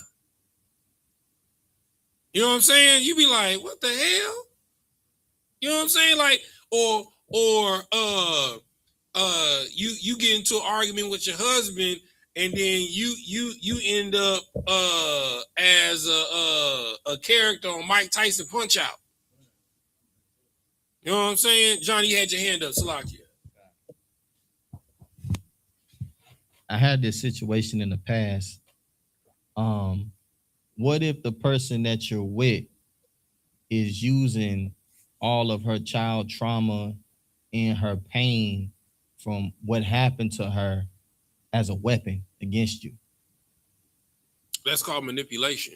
You know what I'm saying? You be like, what the hell? You know what I'm saying? Like, or you get into an argument with your husband, and then you end up as a character on Mike Tyson Punch Out. You know what I'm saying? Johnny, you had your hand up, Salakia. I had this situation in the past. What if the person that you're with is using all of her child trauma and her pain from what happened to her as a weapon against you? That's called manipulation.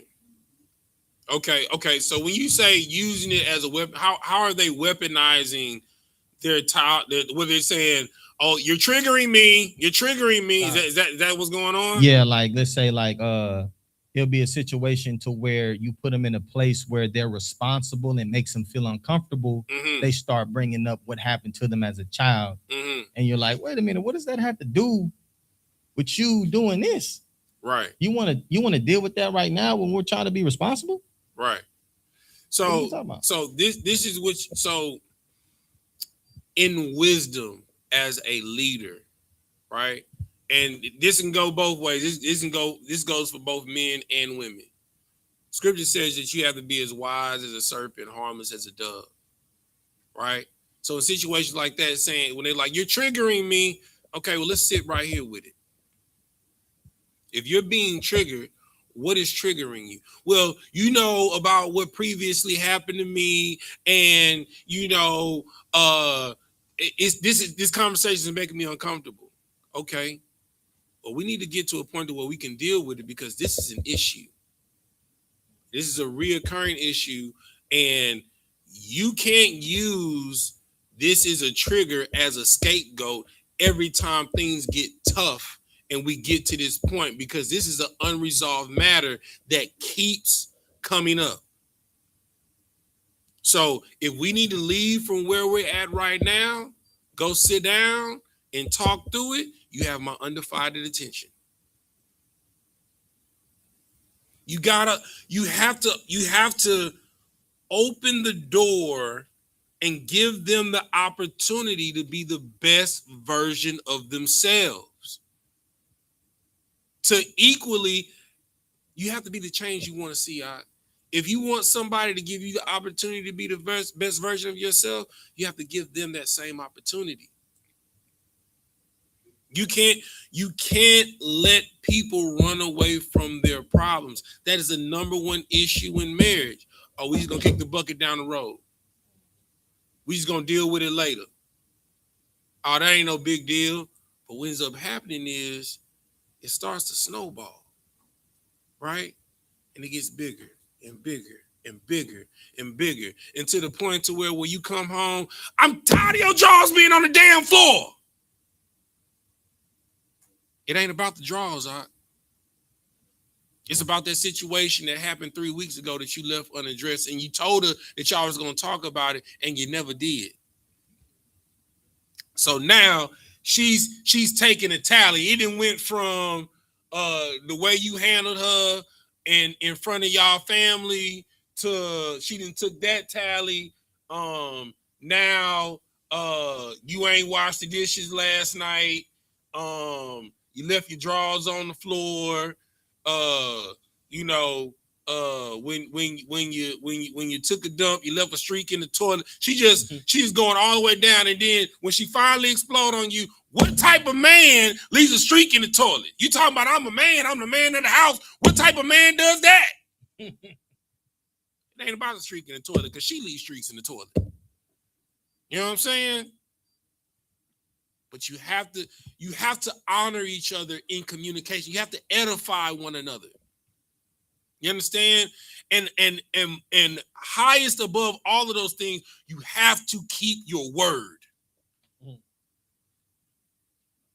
Okay. So when you say using it as a weapon, how are they weaponizing their child? What they're saying? Oh, you're triggering me. You're triggering me. Is that what's going on? Yeah, like let's say it'll be a situation to where you put them in a place where they're responsible and makes them feel uncomfortable. Mm-hmm. They start bringing up what happened to them as a child. Mm-hmm. And you're like, wait a minute, what does that have to do with you doing this? Right. You want to deal with that right now when we're trying to be responsible? Right. So this is so in wisdom as a leader, right? And this can go both ways. This goes for both men and women. Scripture says that you have to be as wise as a serpent, harmless as a dove. Right? So in situations like that, saying when they're like, you're triggering me, okay, well, let's sit right here with it. If you're being triggered, what is triggering you? Well, you know about what previously happened to me, and this conversation is making me uncomfortable. Okay. But we need to get to a point where we can deal with it, because this is an issue. This is a reoccurring issue, and you can't use this as a trigger as a scapegoat every time things get tough and we get to this point, because this is an unresolved matter that keeps coming up. So if we need to leave from where we're at right now, go sit down and talk through it, you have my undivided attention. You have to open the door and give them the opportunity to be the best version of themselves. To equally, you have to be the change you want to see. If you want somebody to give you the opportunity to be the best version of yourself, you have to give them that same opportunity. You can't let people run away from their problems. That is the number one issue in marriage. Oh, we just gonna kick the bucket down the road. We just gonna deal with it later. Oh, that ain't no big deal. But what ends up happening is it starts to snowball, right? And it gets bigger and bigger and bigger and bigger, and to the point to where when you come home, I'm tired of your jaws being on the damn floor. It ain't about the draws, It's about that situation that happened 3 weeks ago that you left unaddressed, and you told her that y'all was going to talk about it, and you never did. So now she's taking a tally. It done went from the way you handled her and in front of y'all family to she done took that tally. Now you ain't washed the dishes last night. You left your drawers on the floor. When you took a dump, you left a streak in the toilet. She's going all the way down, and then when she finally explode on you, what type of man leaves a streak in the toilet? You talking about I'm a man, I'm the man of the house. What type of man does that? It ain't about a streak in the toilet because she leaves streaks in the toilet. You know what I'm saying? But you have to honor each other in communication. You have to edify one another. You understand? And highest above all of those things, you have to keep your word.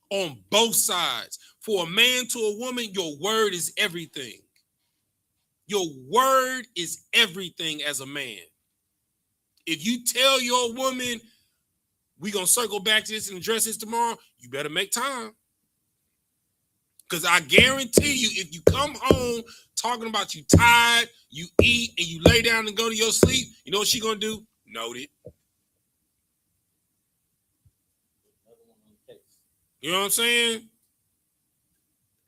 On both sides. For a man to a woman, your word is everything. Your word is everything as a man. If you tell your woman, we're going to circle back to this and address this tomorrow, you better make time. Because I guarantee you, if you come home talking about you tired, you eat, and you lay down and go to your sleep, you know what she going to do? Noted. You know what I'm saying?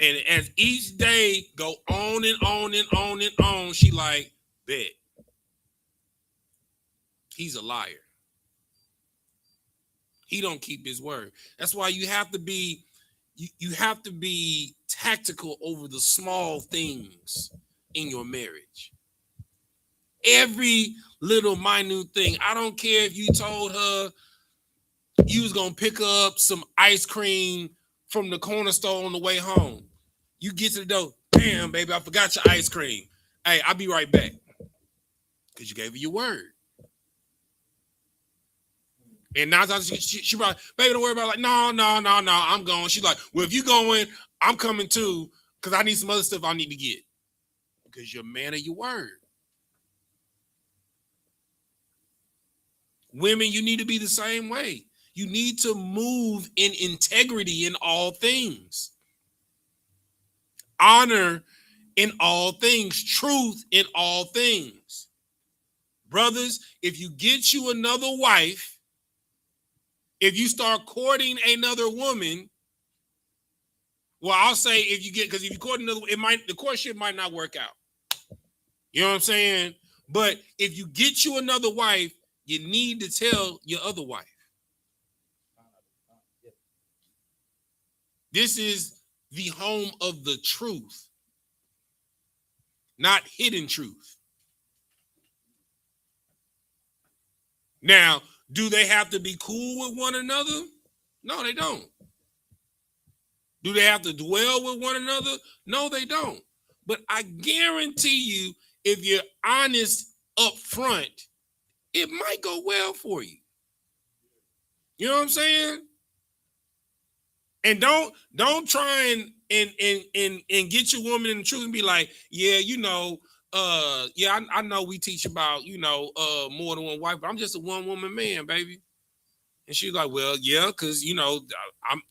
And as each day go on and on and on and on, she like, bet. He's a liar. He don't keep his word. That's why you have to be tactical over the small things in your marriage. Every little minute thing. I don't care if you told her you was gonna pick up some ice cream from the corner store on the way home. You get to the door, damn, baby, I forgot your ice cream. Hey, I'll be right back. Because you gave her your word. And now she probably, baby, don't worry about it. Like, no, I'm going. She's like, well, if you going, I'm coming too, because I need some other stuff I need to get. Because you're a man of your word. Women, you need to be the same way. You need to move in integrity in all things. Honor in all things. Truth in all things. Brothers, if you get you another wife, if you start courting another woman, well, I'll say because if you court another, the courtship might not work out. You know what I'm saying? But if you get you another wife, you need to tell your other wife. This is the home of the truth, not hidden truth. Now, do they have to be cool with one another? No, they don't. Do they have to dwell with one another? No, they don't. But I guarantee you, if you're honest up front, it might go well for you. You know what I'm saying? And don't try and get your woman in the truth and be like, yeah, I know we teach about, more than one wife, but I'm just a one-woman man, baby. And she's like, well, yeah, because, I'm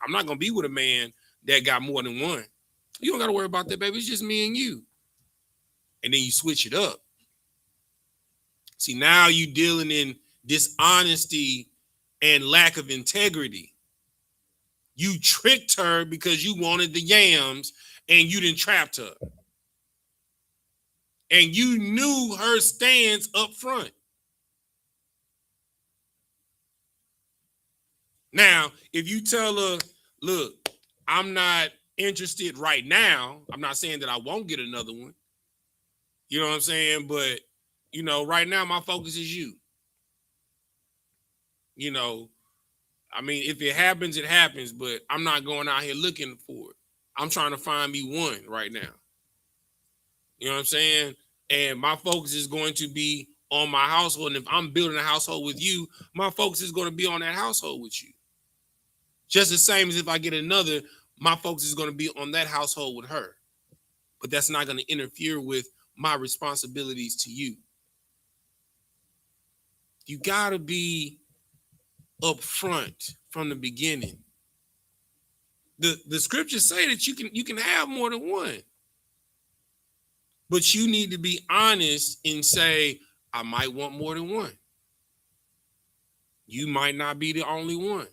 not going to be with a man that got more than one. You don't got to worry about that, baby. It's just me and you. And then you switch it up. See, now you dealing in dishonesty and lack of integrity. You tricked her because you wanted the yams and you didn't trap her. And you knew her stance up front. Now, if you tell her, look, I'm not interested right now. I'm not saying that I won't get another one. You know what I'm saying? But, you know, right now my focus is you. You know, I mean, if it happens, it happens, but I'm not going out here looking for it. I'm trying to find me one right now. You know what I'm saying? And my focus is going to be on my household. And if I'm building a household with you, my focus is going to be on that household with you. Just the same as if I get another, my focus is going to be on that household with her. But that's not going to interfere with my responsibilities to you. You got to be upfront from the beginning. The scriptures say that you can have more than one. But you need to be honest and say, I might want more than one. You might not be the only one.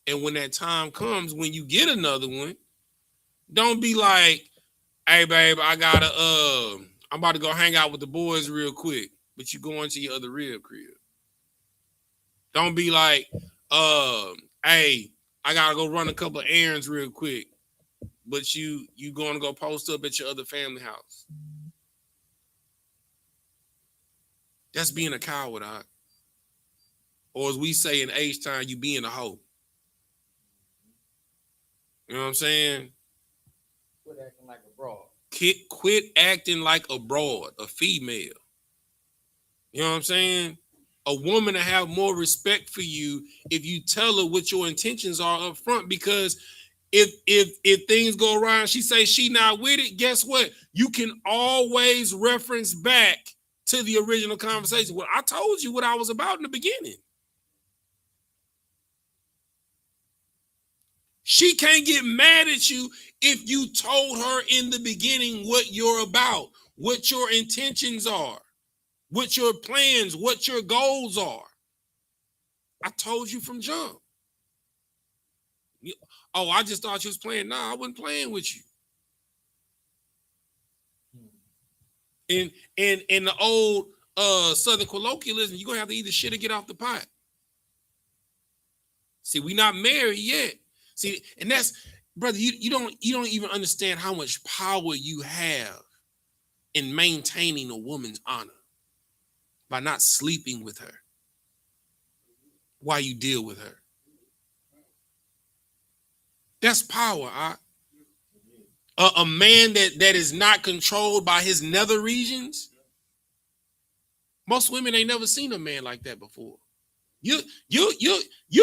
And when that time comes, when you get another one, don't be like, hey, babe, I'm about to go hang out with the boys real quick, but you go into your other rib crib. Don't be like, hey, I got to go run a couple of errands real quick, but you going to go post up at your other family house. That's being a coward, or as we say in H-Town, you being a hoe. You know what I'm saying? Quit acting like a broad. Quit acting like a broad, a female. You know what I'm saying? A woman to have more respect for you if you tell her what your intentions are up front, because if things go around, she say she not with it, guess what? You can always reference back to the original conversation. Well, I told you what I was about in the beginning. She can't get mad at you if you told her in the beginning what you're about, what your intentions are, what your plans, what your goals are. I told you from jump. Oh, I just thought you was playing. Nah, I wasn't playing with you. In the old Southern colloquialism, you're gonna have to eat the shit or get off the pot. See, we not married yet. See, and that's, brother, you don't even understand how much power you have in maintaining a woman's honor by not sleeping with her while you deal with her. That's power. A man that is not controlled by his nether regions. Most women ain't never seen a man like that before. You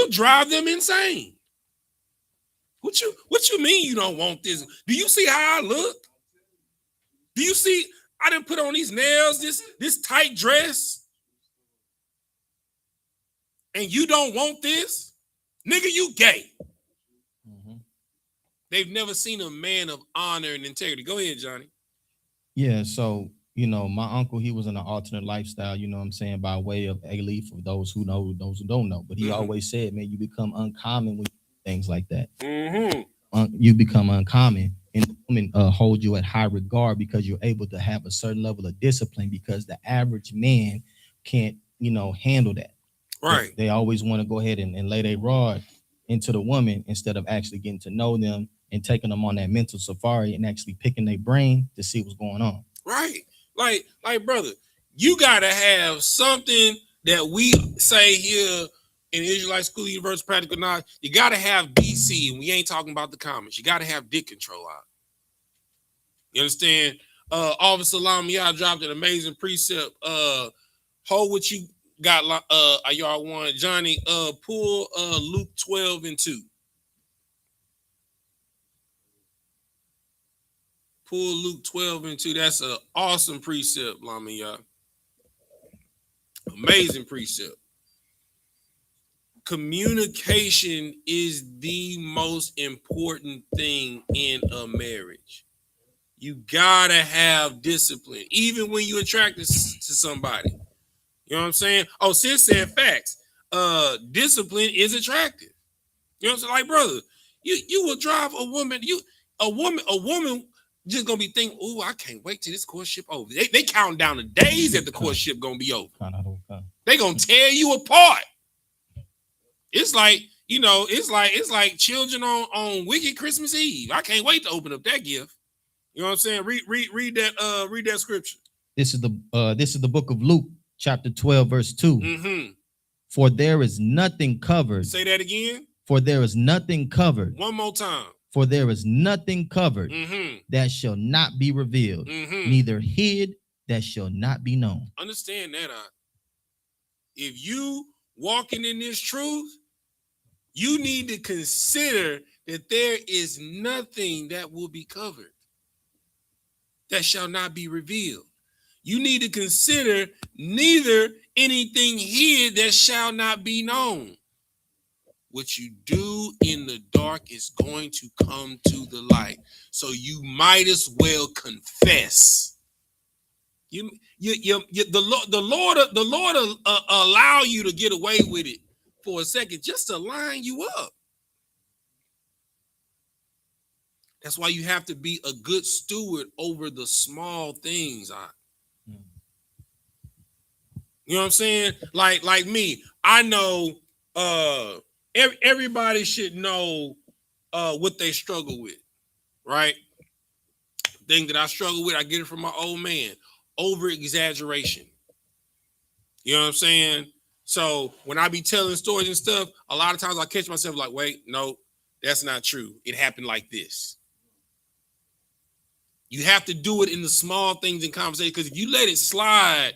drive them insane. What you mean you don't want this? Do you see how I look? Do you see I didn't put on these nails, this tight dress? And you don't want this? Nigga, you gay. Mm-hmm. They've never seen a man of honor and integrity. Go ahead, Johnny. Yeah, so, you know, my uncle, he was in an alternate lifestyle, you know what I'm saying, by way of A-Leaf, for those who know, those who don't know. But he always said, man, you become uncommon with things like that. Mm-hmm. You become uncommon, and women hold you at high regard because you're able to have a certain level of discipline, because the average man can't, handle that. Right. They always want to go ahead and lay their rod into the woman instead of actually getting to know them and taking them on that mental safari and actually picking their brain to see what's going on. Right. Like, brother, you gotta have something that we say here in Israelite School Universal Practical Knowledge. You gotta have DC, and we ain't talking about the comments. You gotta have dick control out. You understand? Officer Salam, y'all dropped an amazing precept. Hold what you got, y'all want. Johnny, pull Luke 12:2. Pull Luke 12:2. That's an awesome precept, Lama, y'all. Amazing precept. Communication is the most important thing in a marriage. You gotta have discipline, even when you're attracted to somebody. You know what I'm saying? Oh, sis said facts. Discipline is attractive. You know what I'm saying? Like, brother, you will drive a woman. A woman just gonna be thinking, oh, I can't wait till this courtship over. They counting down the days that the courtship gonna be over. They gonna tear you apart. It's like, you know, it's like children on wicked Christmas Eve. I can't wait to open up that gift. You know what I'm saying? Read that scripture. This is the book of Luke, chapter 12, verse 2. Mm-hmm. For there is nothing covered. Say that again. For there is nothing covered. One more time. For there is nothing covered mm-hmm. that shall not be revealed, mm-hmm. neither hid that shall not be known. Understand that. If you walking in this truth, you need to consider that there is nothing that will be covered that shall not be revealed. You need to consider neither anything hid that shall not be known. What you do in the dark is going to come to the light. So you might as well confess. The Lord allow you to get away with it for a second just to line you up. That's why you have to be a good steward over the small things. You know what I'm saying? Like me, I know everybody should know what they struggle with, right? Thing that I struggle with, I get it from my old man. Over exaggeration. You know what I'm saying? So when I be telling stories and stuff, a lot of times I catch myself like, wait, no, that's not true. It happened like this. You have to do it in the small things in conversation, because if you let it slide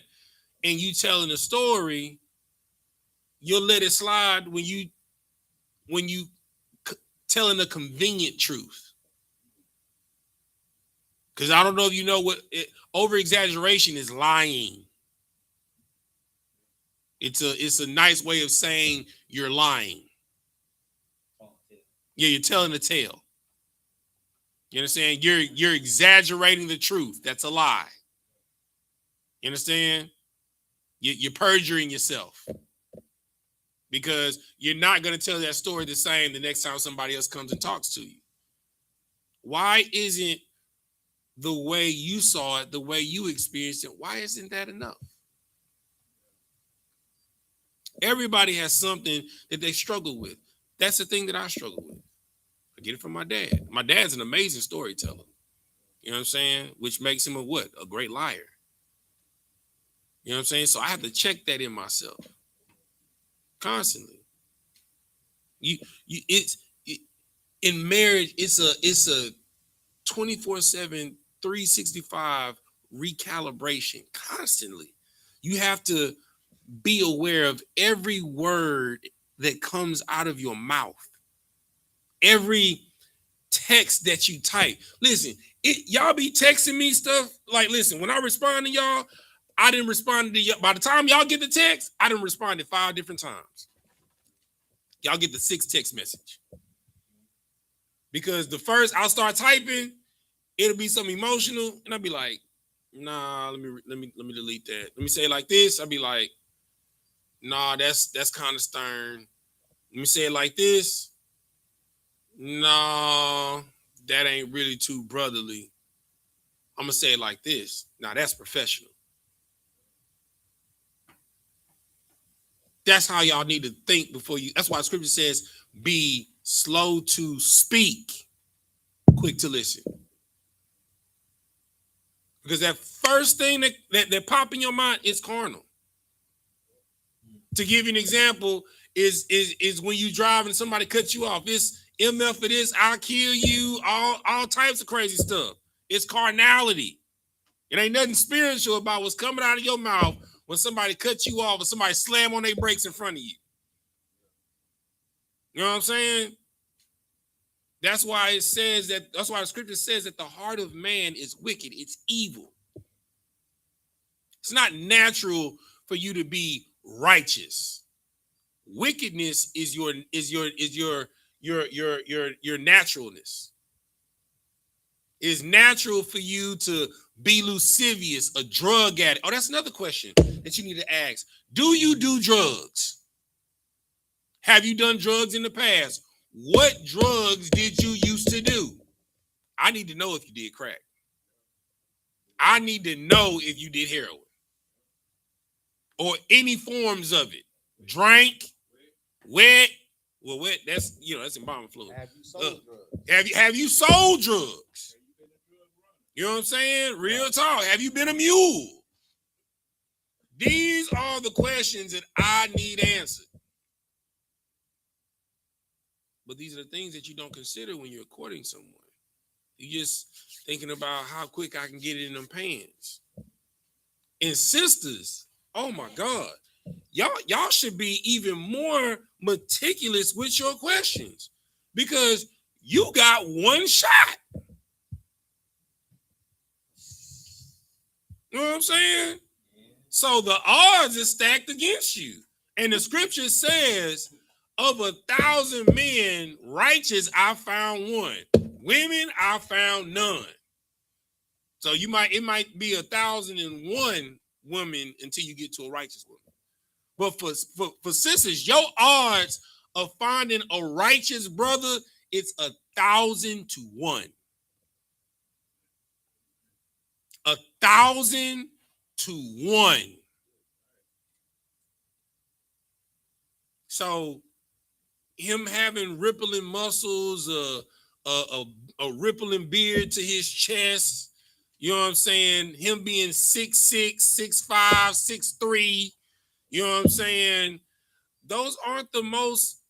and you telling a story, you'll let it slide when you telling a convenient truth. Because I don't know if you know what over exaggeration is. Lying. It's a nice way of saying you're lying. Yeah, you're telling a tale. You understand? You're exaggerating the truth. That's a lie. You understand? You're perjuring yourself, because you're not going to tell that story the same the next time somebody else comes and talks to you. Why isn't the way you saw it, the way you experienced it, why isn't that enough? Everybody has something that they struggle with. That's the thing that I struggle with. I get it from my dad. My dad's an amazing storyteller. You know what I'm saying? Which makes him a great liar. You know what I'm saying? So I have to check that in myself constantly. In marriage, it's a 24/7, 365 recalibration constantly. You have to be aware of every word that comes out of your mouth, every text that you type. Listen, y'all be texting me stuff like, listen, when I respond to y'all, I didn't respond to y'all. By the time y'all get the text, I didn't respond to 5 different times. Y'all get the 6th text message. Because the first I'll start typing, it'll be something emotional, and I'll be like, nah, let me delete that. Let me say it like this. I'll be like, nah, that's kind of stern. Let me say it like this. No, that ain't really too brotherly. I'm gonna say it like this. Now that's professional. That's how y'all need to think before you. That's why Scripture says, be slow to speak, quick to listen. Because that first thing that pop in your mind is carnal. To give you an example, is when you drive and somebody cuts you off. It's MF for this, I'll kill you, all types of crazy stuff. It's carnality. It ain't nothing spiritual about what's coming out of your mouth when somebody cuts you off or somebody slam on their brakes in front of you. You know what I'm saying? That's why the scripture says that the heart of man is wicked. It's evil. It's not natural for you to be righteous. Wickedness is your naturalness. It is natural for you to be lascivious, a drug addict. Oh, that's another question that you need to ask. Do you do drugs? Have you done drugs in the past? What drugs did you used to do? I need to know if you did crack. I need to know if you did heroin or any forms of it. Drank, wet, Well, what? That's that's embalming fluid. Have you sold drugs? Have you sold drugs? You know what I'm saying? Real talk. Have you been a mule? These are the questions that I need answered. But these are the things that you don't consider when you're courting someone. You're just thinking about how quick I can get it in them pants. And sisters, oh my God, y'all should be even more meticulous with your questions because you got one shot. You know what I'm saying? So the odds are stacked against you. And the scripture says, of 1,000 men righteous, I found one. Women, I found none. So it might be 1,001 women until you get to a righteous woman. But for sisters, your odds of finding a righteous brother, it's 1,000 to 1. 1,000 to 1. So him having rippling muscles, a rippling beard to his chest, you know what I'm saying? Him being 6'6", 6'5", 6'3", you know what I'm saying? Those aren't the most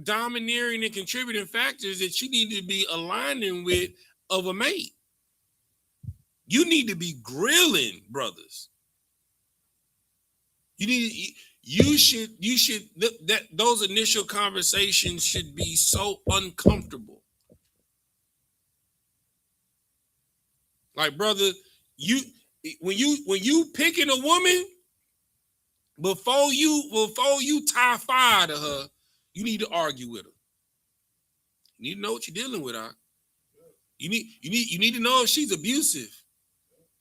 domineering and contributing factors that you need to be aligning with of a mate. You need to be grilling brothers. You should those initial conversations should be so uncomfortable. Like, brother, when you picking a woman, before you tie fire to her, you need to argue with her. You need to know what you're dealing with her. You need to know if she's abusive.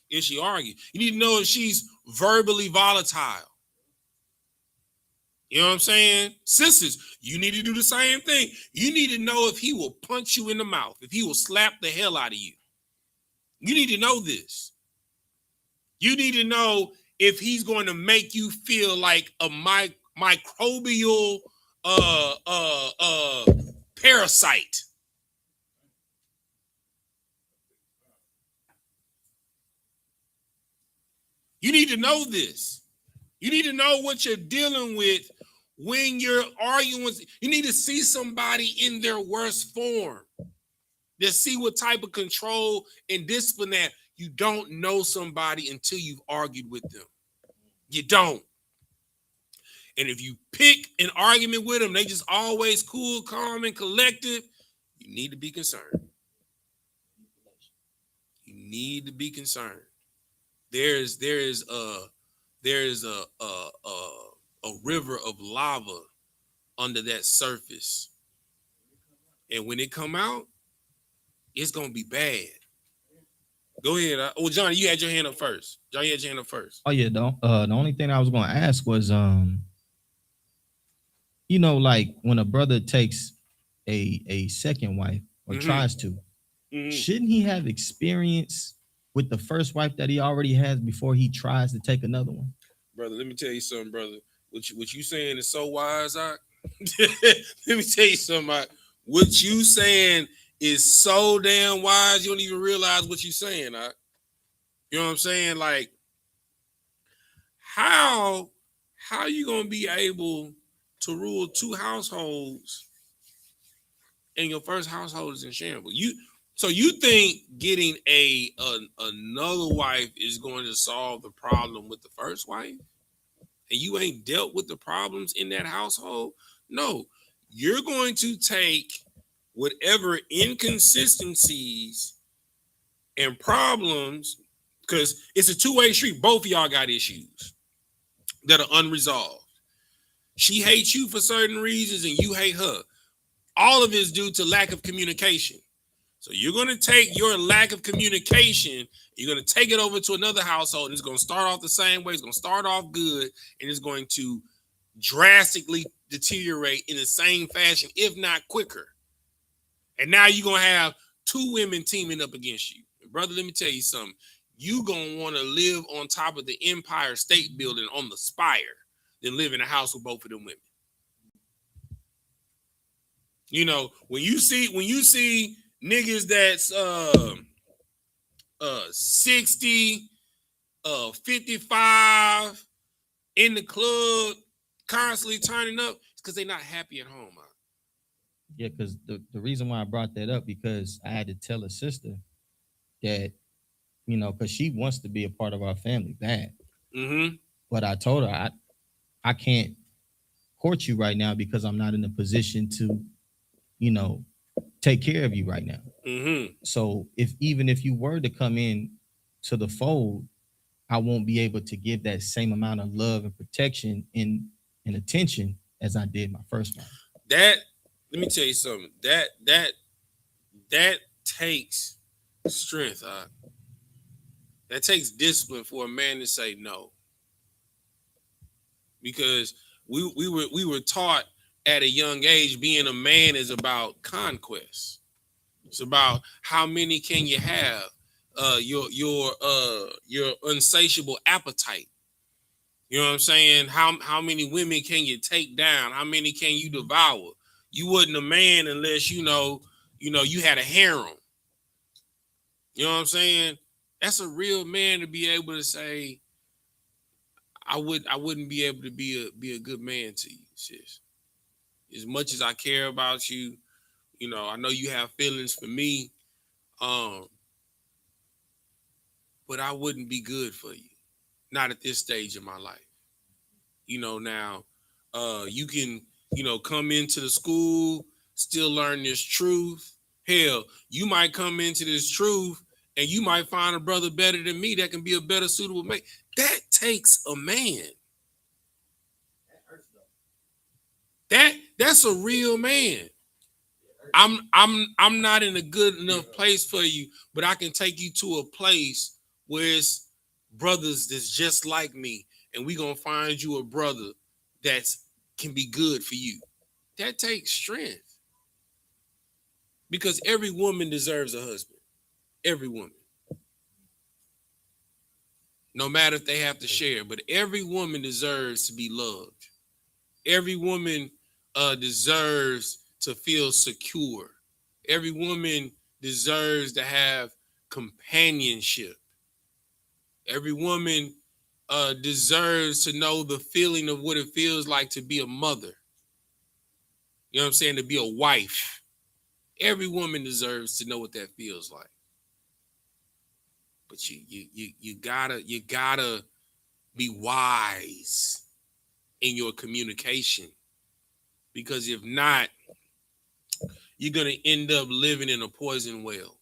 If she argues, you need to know if she's verbally volatile. You know what I'm saying? Sisters, you need to do the same thing. You need to know if he will punch you in the mouth, if he will slap the hell out of you. You need to know this. You need to know if he's going to make you feel like a microbial parasite. You need to know this. You need to know what you're dealing with when you're arguing. You need to see somebody in their worst form. To see what type of control and discipline that. You don't know somebody until you've argued with them. You don't. And if you pick an argument with them, they just always cool, calm, and collective, you need to be concerned. You need to be concerned. There is a river of lava under that surface. And when it come out, it's going to be bad. Go ahead. Oh, Johnny, you had your hand up first. Johnny had your hand up first. Oh, yeah. The only thing I was going to ask was, like when a brother takes a second wife or tries to, shouldn't he have experience with the first wife that he already has before he tries to take another one? Brother, let me tell you something, brother. What you saying is so wise, Let me tell you something, What you saying is so damn wise, you don't even realize what you're saying, You know what I'm saying? Like, how you gonna be able to rule two households and your first household is in shambles? So you think getting another wife is going to solve the problem with the first wife? And you ain't dealt with the problems in that household? No, you're going to take whatever inconsistencies and problems, because it's a two-way street. Both of y'all got issues that are unresolved. She hates you for certain reasons and you hate her. All of it is due to lack of communication. So you're going to take your lack of communication, you're going to take it over to another household, and it's going to start off the same way. It's going to start off good, and it's going to drastically deteriorate in the same fashion, if not quicker. And now you're going to have two women teaming up against you. And brother, let me tell you something. You're going to want to live on top of the Empire State Building on the spire than live in a house with both of them women. You know, when you see niggas that's 60, 55 in the club, constantly turning up, it's because they're not happy at home. Man. Yeah, because the reason why I brought that up, because I had to tell a sister that, you know, because she wants to be a part of our family bad. Mm-hmm. But I told her I can't court you right now because I'm not in a position to, you know, take care of you right now. Mm-hmm. So even if you were to come in to the fold, I won't be able to give that same amount of love and protection and attention as I did my first wife. That, let me tell you something. That takes strength. That takes discipline for a man to say no. Because we were taught at a young age being a man is about conquest. It's about how many can you have, your insatiable appetite. You know what I'm saying? How many women can you take down? How many can you devour? You wasn't a man unless you had a harem. You know what I'm saying? That's a real man to be able to say, I wouldn't be able to be a good man to you, sis. As much as I care about you, you know, I know you have feelings for me, but I wouldn't be good for you. Not at this stage of my life. You know, now, you can, you know, come into the school, still learn this truth. Hell, you might come into this truth and you might find a brother better than me that can be a better suitable mate. That takes a man. That's a real man. I'm not in a good enough place for you, but I can take you to a place where it's brothers that's just like me, and we gonna find you a brother that's can be good for you. That takes strength. Because every woman deserves a husband. Every woman. No matter if they have to share, but every woman deserves to be loved. Every woman deserves to feel secure. Every woman deserves to have companionship. Every woman deserves to know the feeling of what it feels like to be a mother. You know what I'm saying? To be a wife. Every woman deserves to know what that feels like. But you gotta be wise in your communication, because if not, you're gonna end up living in a poison well.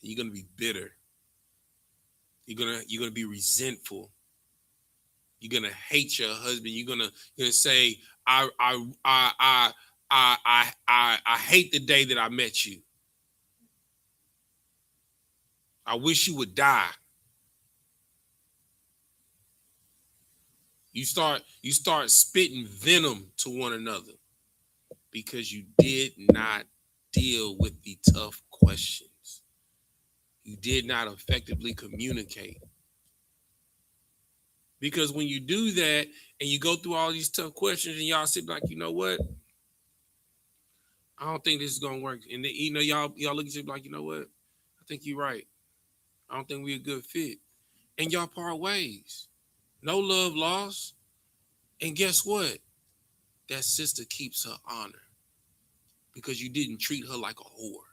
You're gonna be bitter. You're gonna be resentful. You're gonna hate your husband. You're gonna say, I hate the day that I met you. I wish you would die. You start spitting venom to one another because you did not deal with the tough questions. You did not effectively communicate. Because when you do that and you go through all these tough questions and y'all sit like, you know what? I don't think this is gonna work. And then, you know, y'all look at you like, you know what? I think you're right. I don't think we're a good fit. And y'all part ways. No love lost. And guess what? That sister keeps her honor because you didn't treat her like a whore.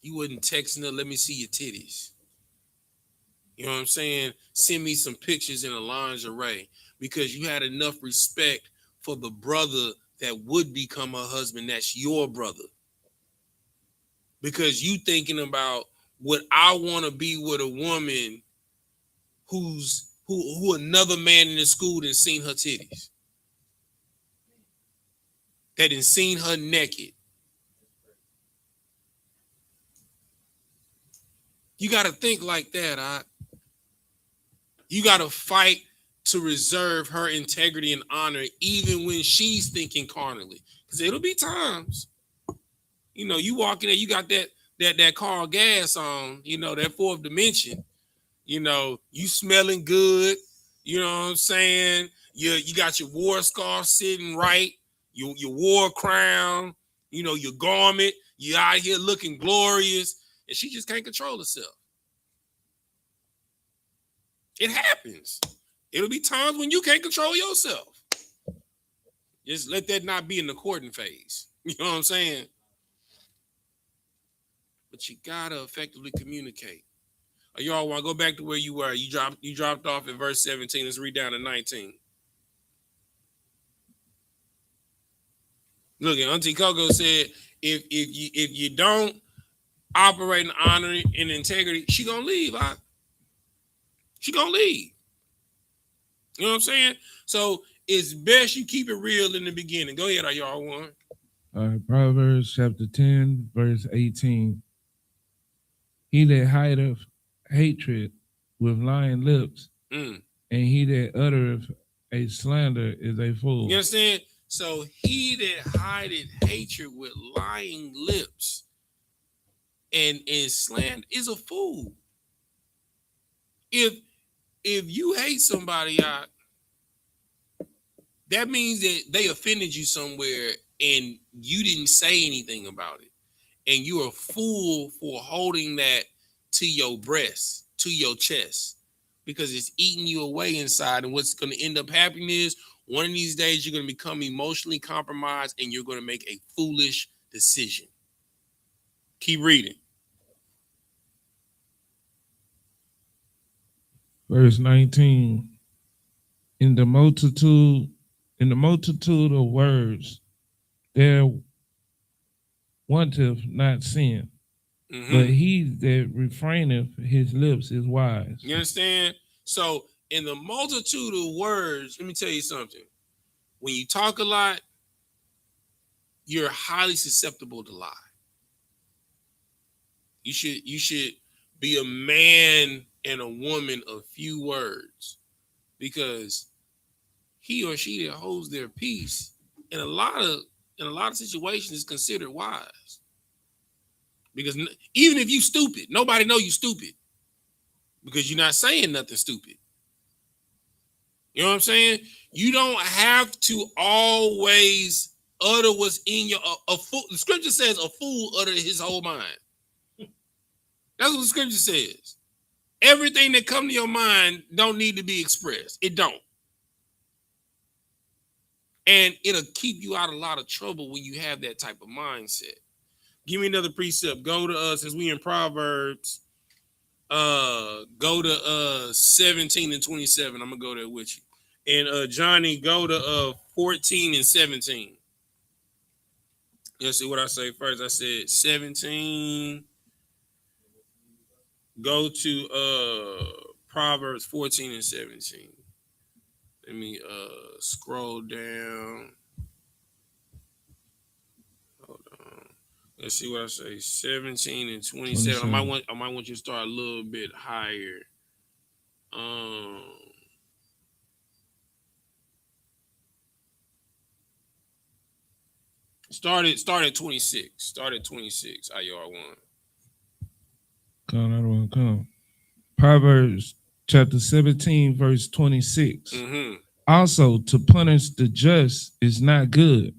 You wasn't texting her, let me see your titties. You know what I'm saying? Send me some pictures in a lingerie, because you had enough respect for the brother that would become her husband. That's your brother. Because you thinking about, would I want to be with a woman who another man in the school done seen her titties, that done seen her naked. You got to think like that. You got to fight to reserve her integrity and honor, even when she's thinking carnally. Because it'll be times, you know, you walk in there, you got that Carl gas on, you know, that fourth dimension. You know, you smelling good. You know what I'm saying? You got your war scarf sitting right. your war crown, you know, your garment, you out here looking glorious, and she just can't control herself. It happens. It'll be times when you can't control yourself. Just let that not be in the courting phase. You know what I'm saying? But you gotta effectively communicate. Y'all want to go back to where you were? You dropped off at verse 17. Let's read down to 19. Look, Auntie Coco said, if you don't operate in honor and integrity, she gonna leave. She gonna leave. You know what I'm saying? So it's best you keep it real in the beginning. Go ahead, y'all want. All right, Proverbs chapter 10, verse 18. He that hideth hatred with lying lips, and he that uttereth a slander is a fool. You understand? So he that hideth hatred with lying lips and slander is a fool. If you hate somebody out, that means that they offended you somewhere and you didn't say anything about it. And you're a fool for holding that to your breast, to your chest, because it's eating you away inside. And what's going to end up happening is one of these days you're going to become emotionally compromised and you're going to make a foolish decision. Keep reading. Verse 19. In the multitude of words, there wanteth not sin, but he that refraineth his lips is wise. You understand? So in the multitude of words, let me tell you something. When you talk a lot, you're highly susceptible to lie. You should be a man and a woman of few words, because he or she that holds their peace in a lot of situations is considered wise. Because even if you stupid, nobody know you stupid because you're not saying nothing stupid. You know what I'm saying? You don't have to always utter what's in your a fool. The scripture says a fool uttered his whole mind. That's what the scripture says. Everything that comes to your mind don't need to be expressed. It don't. And it'll keep you out of a lot of trouble when you have that type of mindset. Give me another precept. Go to since we in Proverbs, go to 17 and 27. I'm gonna go there with you. And Johnny, go to 14 and 17. Let's see what I say first. I said 17. Go to Proverbs 14 and 17. Let me scroll down. Hold on. Let's see what I say. 17 and 27. I might want you to start a little bit higher. Start at 26. Start at 26. IR1. Come. Proverbs chapter 17, verse 26. Also, to punish the just is not good,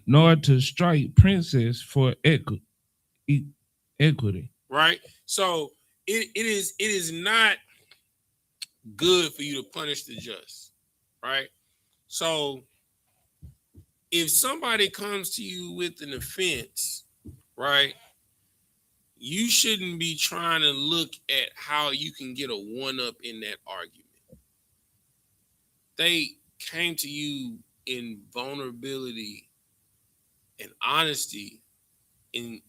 nor to strike princes for equity. Right. So it is not good for you to punish the just. Right. So if somebody comes to you with an offense, right, you shouldn't be trying to look at how you can get a one-up in that argument. They came to you in vulnerability and honesty and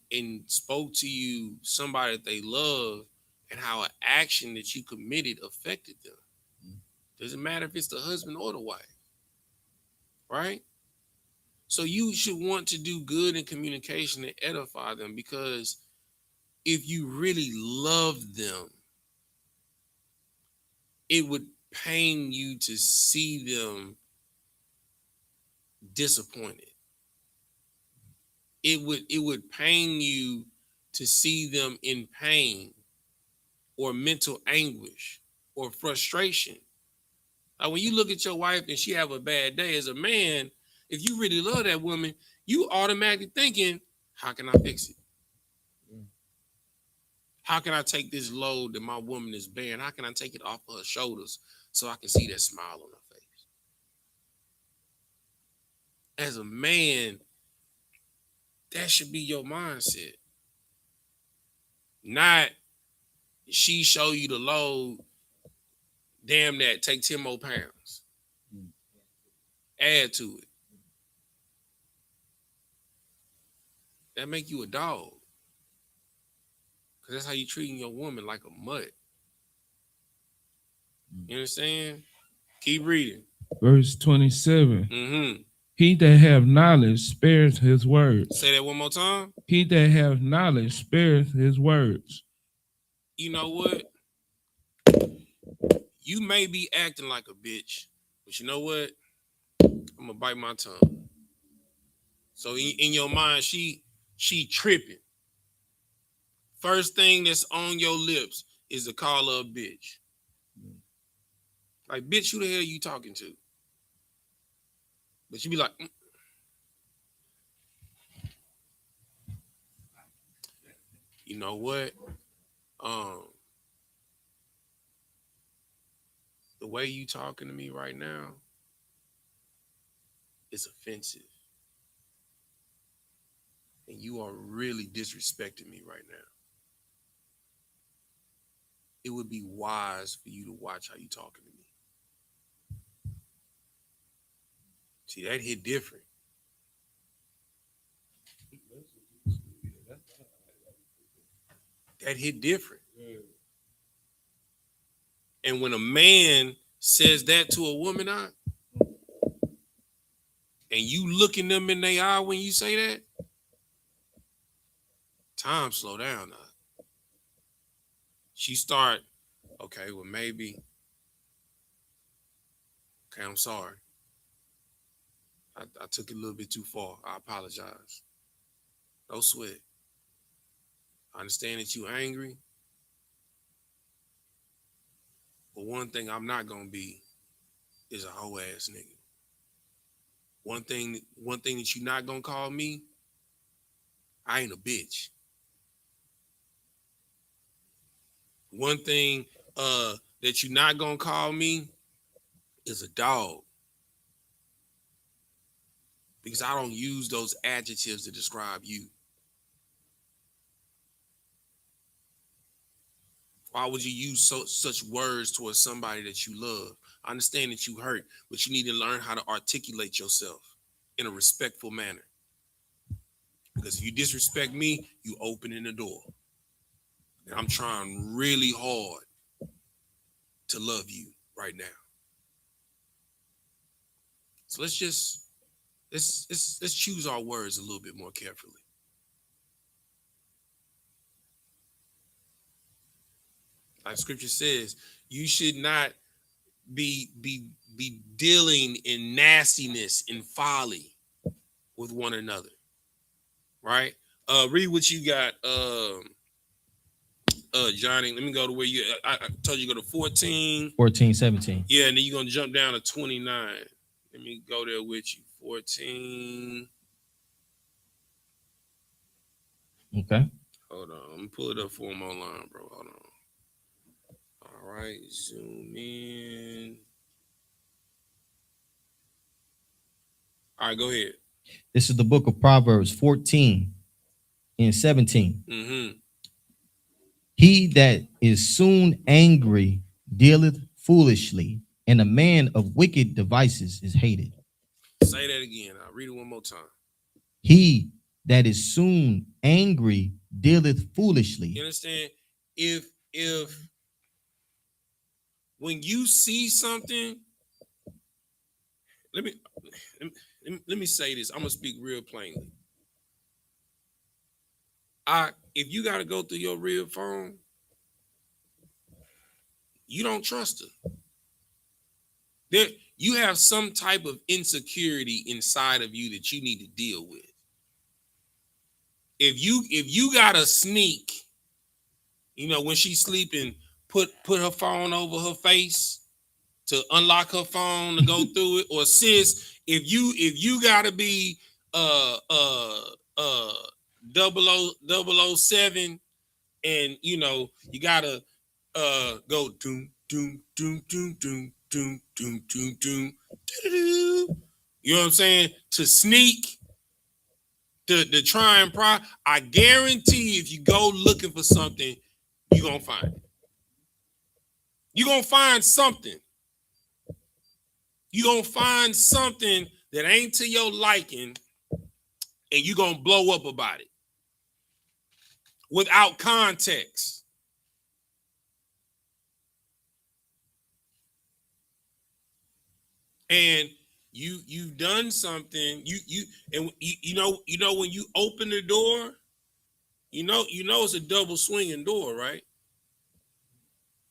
spoke to you, somebody that they love, and how an action that you committed affected them. Doesn't matter if it's the husband or the wife, right? So you should want to do good in communication and edify them, because if you really love them, it would pain you to see them disappointed. It would pain you to see them in pain or mental anguish or frustration. Like when you look at your wife and she have a bad day, as a man, if you really love that woman, you automatically thinking, how can I fix it? How can I take this load that my woman is bearing? How can I take it off of her shoulders so I can see that smile on her face? As a man, that should be your mindset. Not she show you the load, damn that, take 10 more pounds. Add to it. That make you a dog. Because that's how you treating your woman, like a mutt. You understand? Keep reading. Verse 27. Mm-hmm. He that have knowledge spares his words. Say that one more time. He that have knowledge spares his words. You know what? You may be acting like a bitch, but you know what? I'm gonna bite my tongue. So in your mind, she tripping. First thing that's on your lips is to call her a bitch. Like, bitch, who the hell are you talking to? But you be like, you know what? The way you talking to me right now is offensive. And you are really disrespecting me right now. It would be wise for you to watch how you talking to me. See, that hit different. That hit different. And when a man says that to a woman, and you looking them in their eye when you say that, time slow down now. She start, okay, well, maybe. Okay, I'm sorry. I took it a little bit too far. I apologize. No sweat. I understand that you're angry. But one thing I'm not gonna be is a hoe ass nigga. One thing that you're not gonna call me, I ain't a bitch. One thing that you're not gonna call me is a dog. Because I don't use those adjectives to describe you. Why would you use such words towards somebody that you love? I understand that you hurt, but you need to learn how to articulate yourself in a respectful manner. Because if you disrespect me, you opening the door. And I'm trying really hard to love you right now. So let's choose our words a little bit more carefully. Like scripture says, you should not be dealing in nastiness and folly with one another. Right? Read what you got, Johnny. Let me go to where I told you go to 14. 14, 17. Yeah, and then you're gonna jump down to 29. Let me go there with you. 14. Okay. Hold on. I'm gonna pull it up for him online, bro. Hold on. All right, zoom in. All right, go ahead. This is the book of Proverbs 14 and 17. Mm-hmm. He that is soon angry dealeth foolishly, and a man of wicked devices is hated. Say that again. I'll read it one more time. He that is soon angry dealeth foolishly. You understand? If when you see something, let me say this. I'm gonna speak real plainly. If you gotta go through your real phone, you don't trust her. You have some type of insecurity inside of you that you need to deal with. If you gotta sneak, when she's sleeping, put her phone over her face to unlock her phone to go through it, or sis, if you gotta be 007 and you know you gotta go doom doom doom doom doom doom doom doom doom. You know what I'm saying? To sneak, to try and pry. I guarantee if you go looking for something, you're gonna find it. You're gonna find something. You're gonna find something that ain't to your liking, and you're gonna blow up about it without context. And you've done something. You know when you open the door, you know it's a double swinging door, right?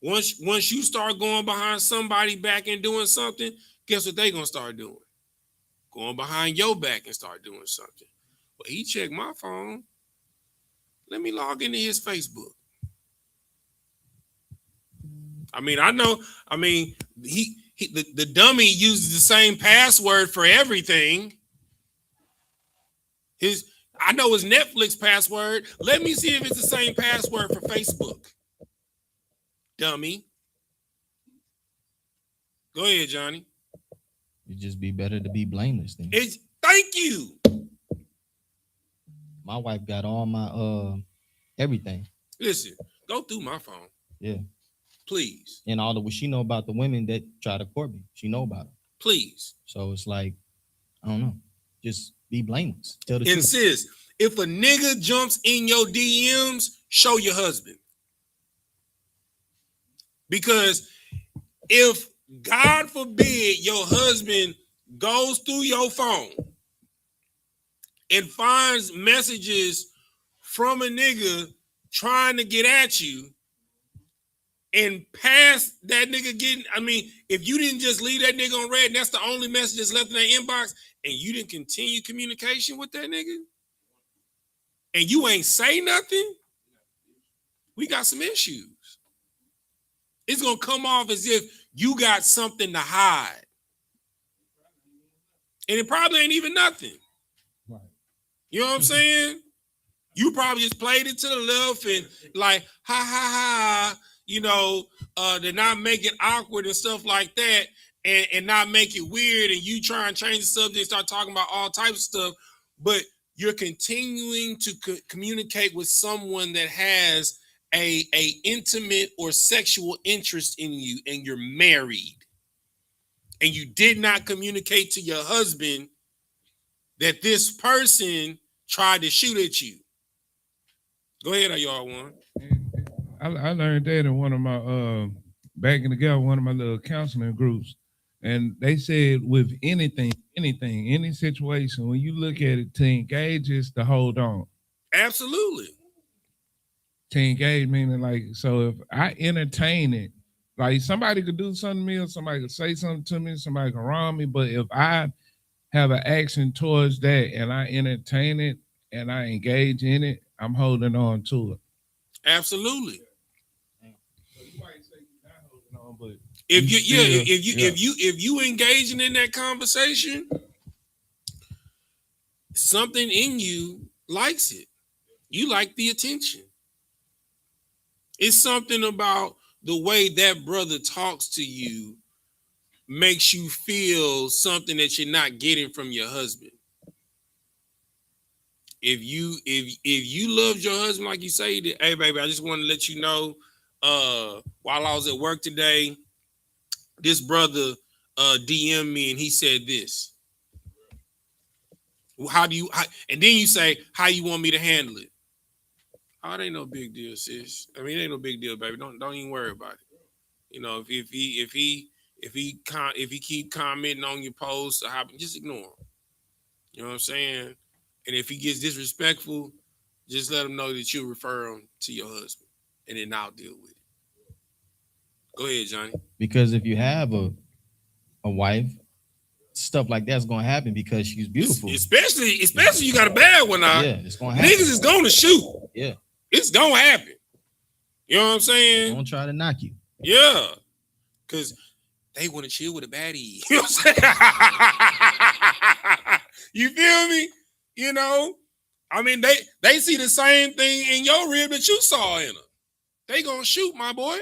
Once you start going behind somebody back and doing something, guess what they gonna start doing? Going behind your back and start doing something. Well, he checked my phone. Let me log into his Facebook. I mean, I know. I mean, the dummy uses the same password for everything. I know his Netflix password. Let me see if it's the same password for Facebook. Dummy. Go ahead, Johnny. It'd just be better to be blameless then. Thank you. My wife got all my everything. Listen, go through my phone. Yeah. Please. And all the she know about the women that try to court me. She know about it. Please. So it's like, I don't know. Just be blameless. Tell the and truth. sis, if a nigga jumps in your DMs, show your husband. Because if, God forbid, your husband goes through your phone and finds messages from a nigga trying to get at you, and past that nigga getting, I mean, if you didn't just leave that nigga on red and that's the only message that's left in that inbox, and you didn't continue communication with that nigga, and you ain't say nothing, we got some issues. It's gonna come off as if you got something to hide. And it probably ain't even nothing. Right. You know what I'm saying? You probably just played it to the left and like, ha, ha, ha, you know, to not make it awkward and stuff like that, and not make it weird, and you try and change the subject and start talking about all types of stuff, but you're continuing to communicate with someone that has a intimate or sexual interest in you, and you're married, and you did not communicate to your husband that this person tried to shoot at you. Go ahead, y'all one. I learned that in one of my back in the day, one of my little counseling groups, and they said with anything, any situation, when you look at it, to engage is to hold on. Absolutely. To engage meaning like, so if I entertain it, like somebody could do something to me, or somebody could say something to me, somebody could wrong me, but if I have an action towards that and I entertain it and I engage in it, I'm holding on to it. Absolutely. So you might say you're not holding on, but if you engaging in that conversation, something in you likes it. You like the attention. It's something about the way that brother talks to you makes you feel something that you're not getting from your husband. If you loved your husband like you say, hey baby, I just want to let you know, while I was at work today, this brother DM'd me and he said this. And then you say, how you want me to handle it? Oh, it ain't no big deal, sis. I mean, it ain't no big deal, baby. Don't even worry about it. You know, if he keep commenting on your posts, just ignore him. You know what I'm saying? And if he gets disrespectful, just let him know that you'll refer him to your husband, and then I'll deal with it. Go ahead, Johnny. Because if you have a wife, stuff like that's gonna happen because she's beautiful. Especially you got a bad one out. Yeah, it's gonna happen. Niggas is gonna shoot. Yeah, it's gonna happen. You know what I'm saying? Don't try to knock you. Yeah, because they want to chill with a baddie. You know what I'm saying? You feel me? You know, I mean, they see the same thing in your rib that you saw in her. They gonna shoot, my boy.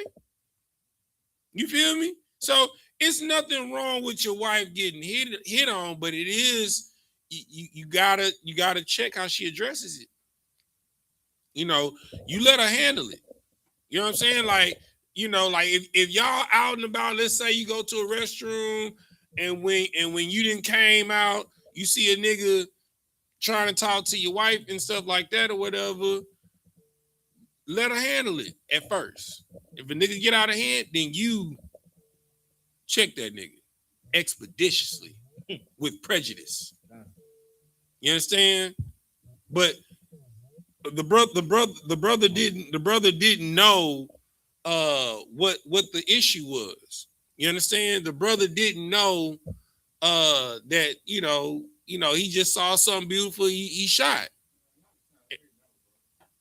You feel me? So it's nothing wrong with your wife getting hit on, but it is you gotta check how she addresses it. You know, you let her handle it. You know what I'm saying? Like, you know, like if y'all out and about, let's say you go to a restroom and when you didn't came out, you see a nigga trying to talk to your wife and stuff like that or whatever, let her handle it at first. If a nigga get out of hand, then you check that nigga expeditiously with prejudice. You understand? But the brother didn't know what the issue was. You understand? The brother didn't know that you know he just saw something beautiful, he shot.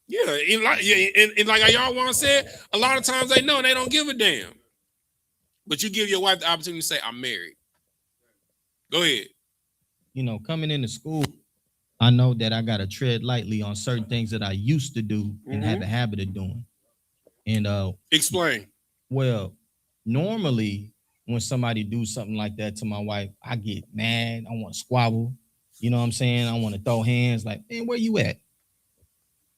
Yeah, and like y'all want to say, a lot of times they know and they don't give a damn. But you give your wife the opportunity to say, I'm married. Go ahead. You know, coming into school, I know that I got to tread lightly on certain things that I used to do and have a habit of doing. And explain. Well, normally when somebody do something like that to my wife, I get mad. I want to squabble. You know what I'm saying? I want to throw hands like, man, where you at?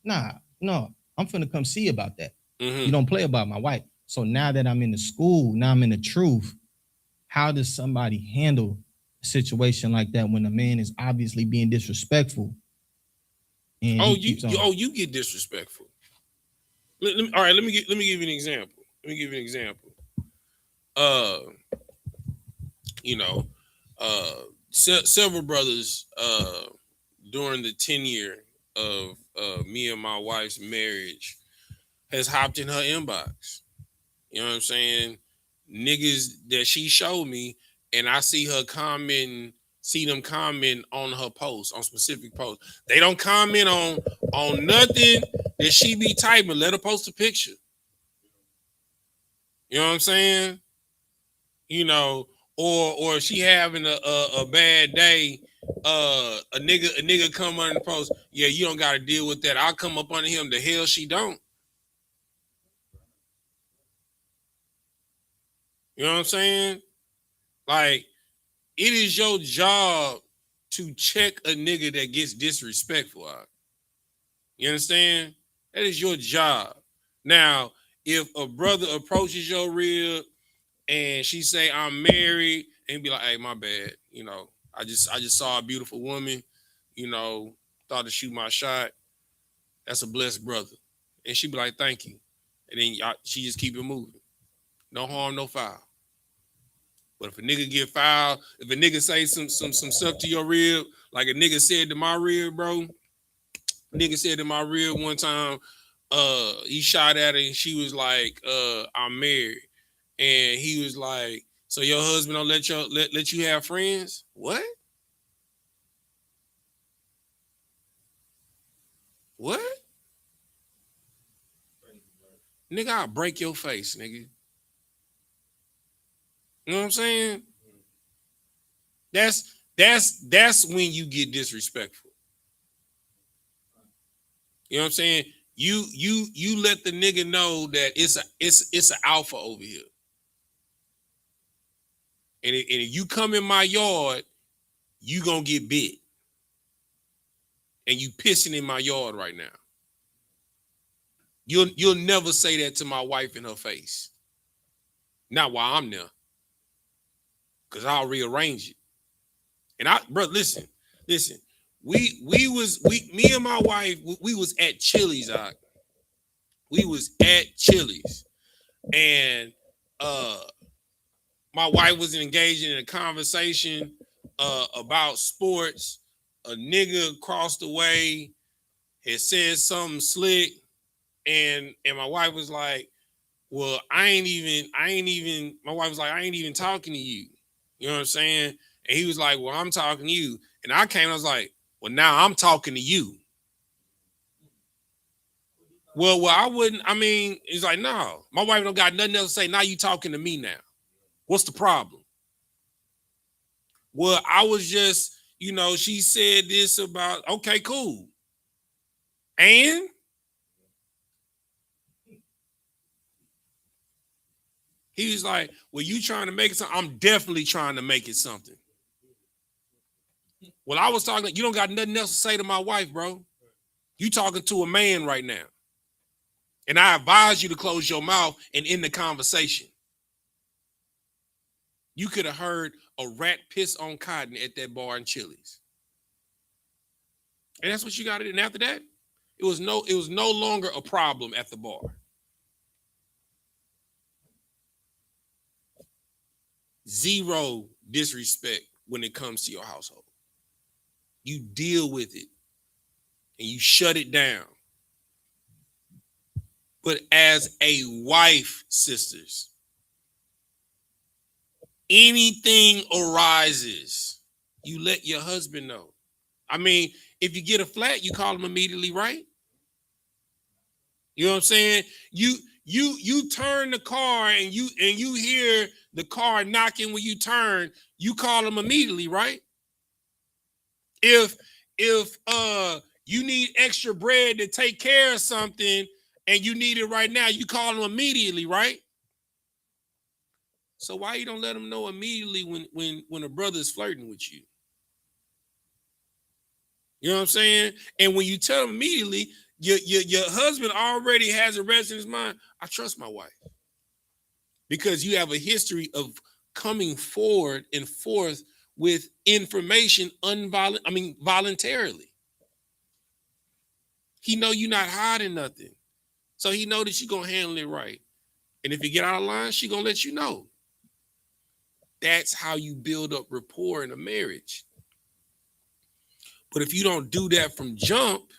Nah, no, I'm finna come see about that. You don't play about my wife. So now that I'm in the school, now I'm in the truth. How does somebody handle a situation like that when a man is obviously being disrespectful? And you get disrespectful. All right, let me give you an example. You know, several brothers during the tenure of me and my wife's marriage has hopped in her inbox. You know what I'm saying? Niggas that she showed me, and I see them comment on her posts, on specific posts. They don't comment on nothing that she be typing. Let her post a picture. You know what I'm saying? You know, or she having a bad day. A nigga come under the post. Yeah, you don't got to deal with that. I'll come up under him. The hell she don't. You know what I'm saying? Like, it is your job to check a nigga that gets disrespectful out. You understand? That is your job. Now, if a brother approaches your rib and she say, I'm married, and be like, hey, my bad. You know, I just saw a beautiful woman, you know, thought to shoot my shot. That's a blessed brother. And she be like, thank you. And then she just keep it moving. No harm, no foul. But if a nigga get foul, if a nigga say some stuff to your rib, like a nigga said to my rib, bro. Nigga said to my rib one time, he shot at her and she was like, I'm married. And he was like, so your husband don't let you have friends? What? What? Nigga, I'll break your face, nigga. You know what I'm saying? That's when you get disrespectful. You know what I'm saying? You let the nigga know that it's an alpha over here. And if you come in my yard, you gonna get bit. And you pissing in my yard right now. You'll never say that to my wife in her face. Not while I'm there. Cause I'll rearrange it. And listen. Me and my wife, we was at Chili's. We was at Chili's. And my wife was engaging in a conversation about sports. A nigga across the way had said something slick, and my wife was like, well, I ain't even talking to you. You know what I'm saying? And he was like, well, I'm talking to you. And I was like, well, now I'm talking to you. Well, I wouldn't, he's like, no, my wife don't got nothing else to say. Now you talking to me now. What's the problem? Well, I was just, she said this about, okay, cool. And he was like, well, you trying to make it something? I'm definitely trying to make it something. Well, I was talking, you don't got nothing else to say to my wife, bro. You talking to a man right now. And I advise you to close your mouth and end the conversation. You could have heard a rat piss on cotton at that bar in Chili's. And that's what you got to do. And after that, it was no longer a problem at the bar. Zero disrespect when it comes to your household. You deal with it and you shut it down. But as a wife, sisters, anything arises, you let your husband know. I mean, if you get a flat, you call him immediately, right? You know what I'm saying? You turn the car and you hear the car knocking when you turn, you call him immediately, right? If you need extra bread to take care of something and you need it right now, you call him immediately, right? So why you don't let him know immediately when a brother is flirting with you? You know what I'm saying? And when you tell him immediately, your husband already has a rest in his mind. I trust my wife. Because you have a history of coming forward and forth with information voluntarily. He know you're not hiding nothing. So he know that you're going to handle it right. And if you get out of line, she going to let you know. That's how you build up rapport in a marriage. But if you don't do that from jump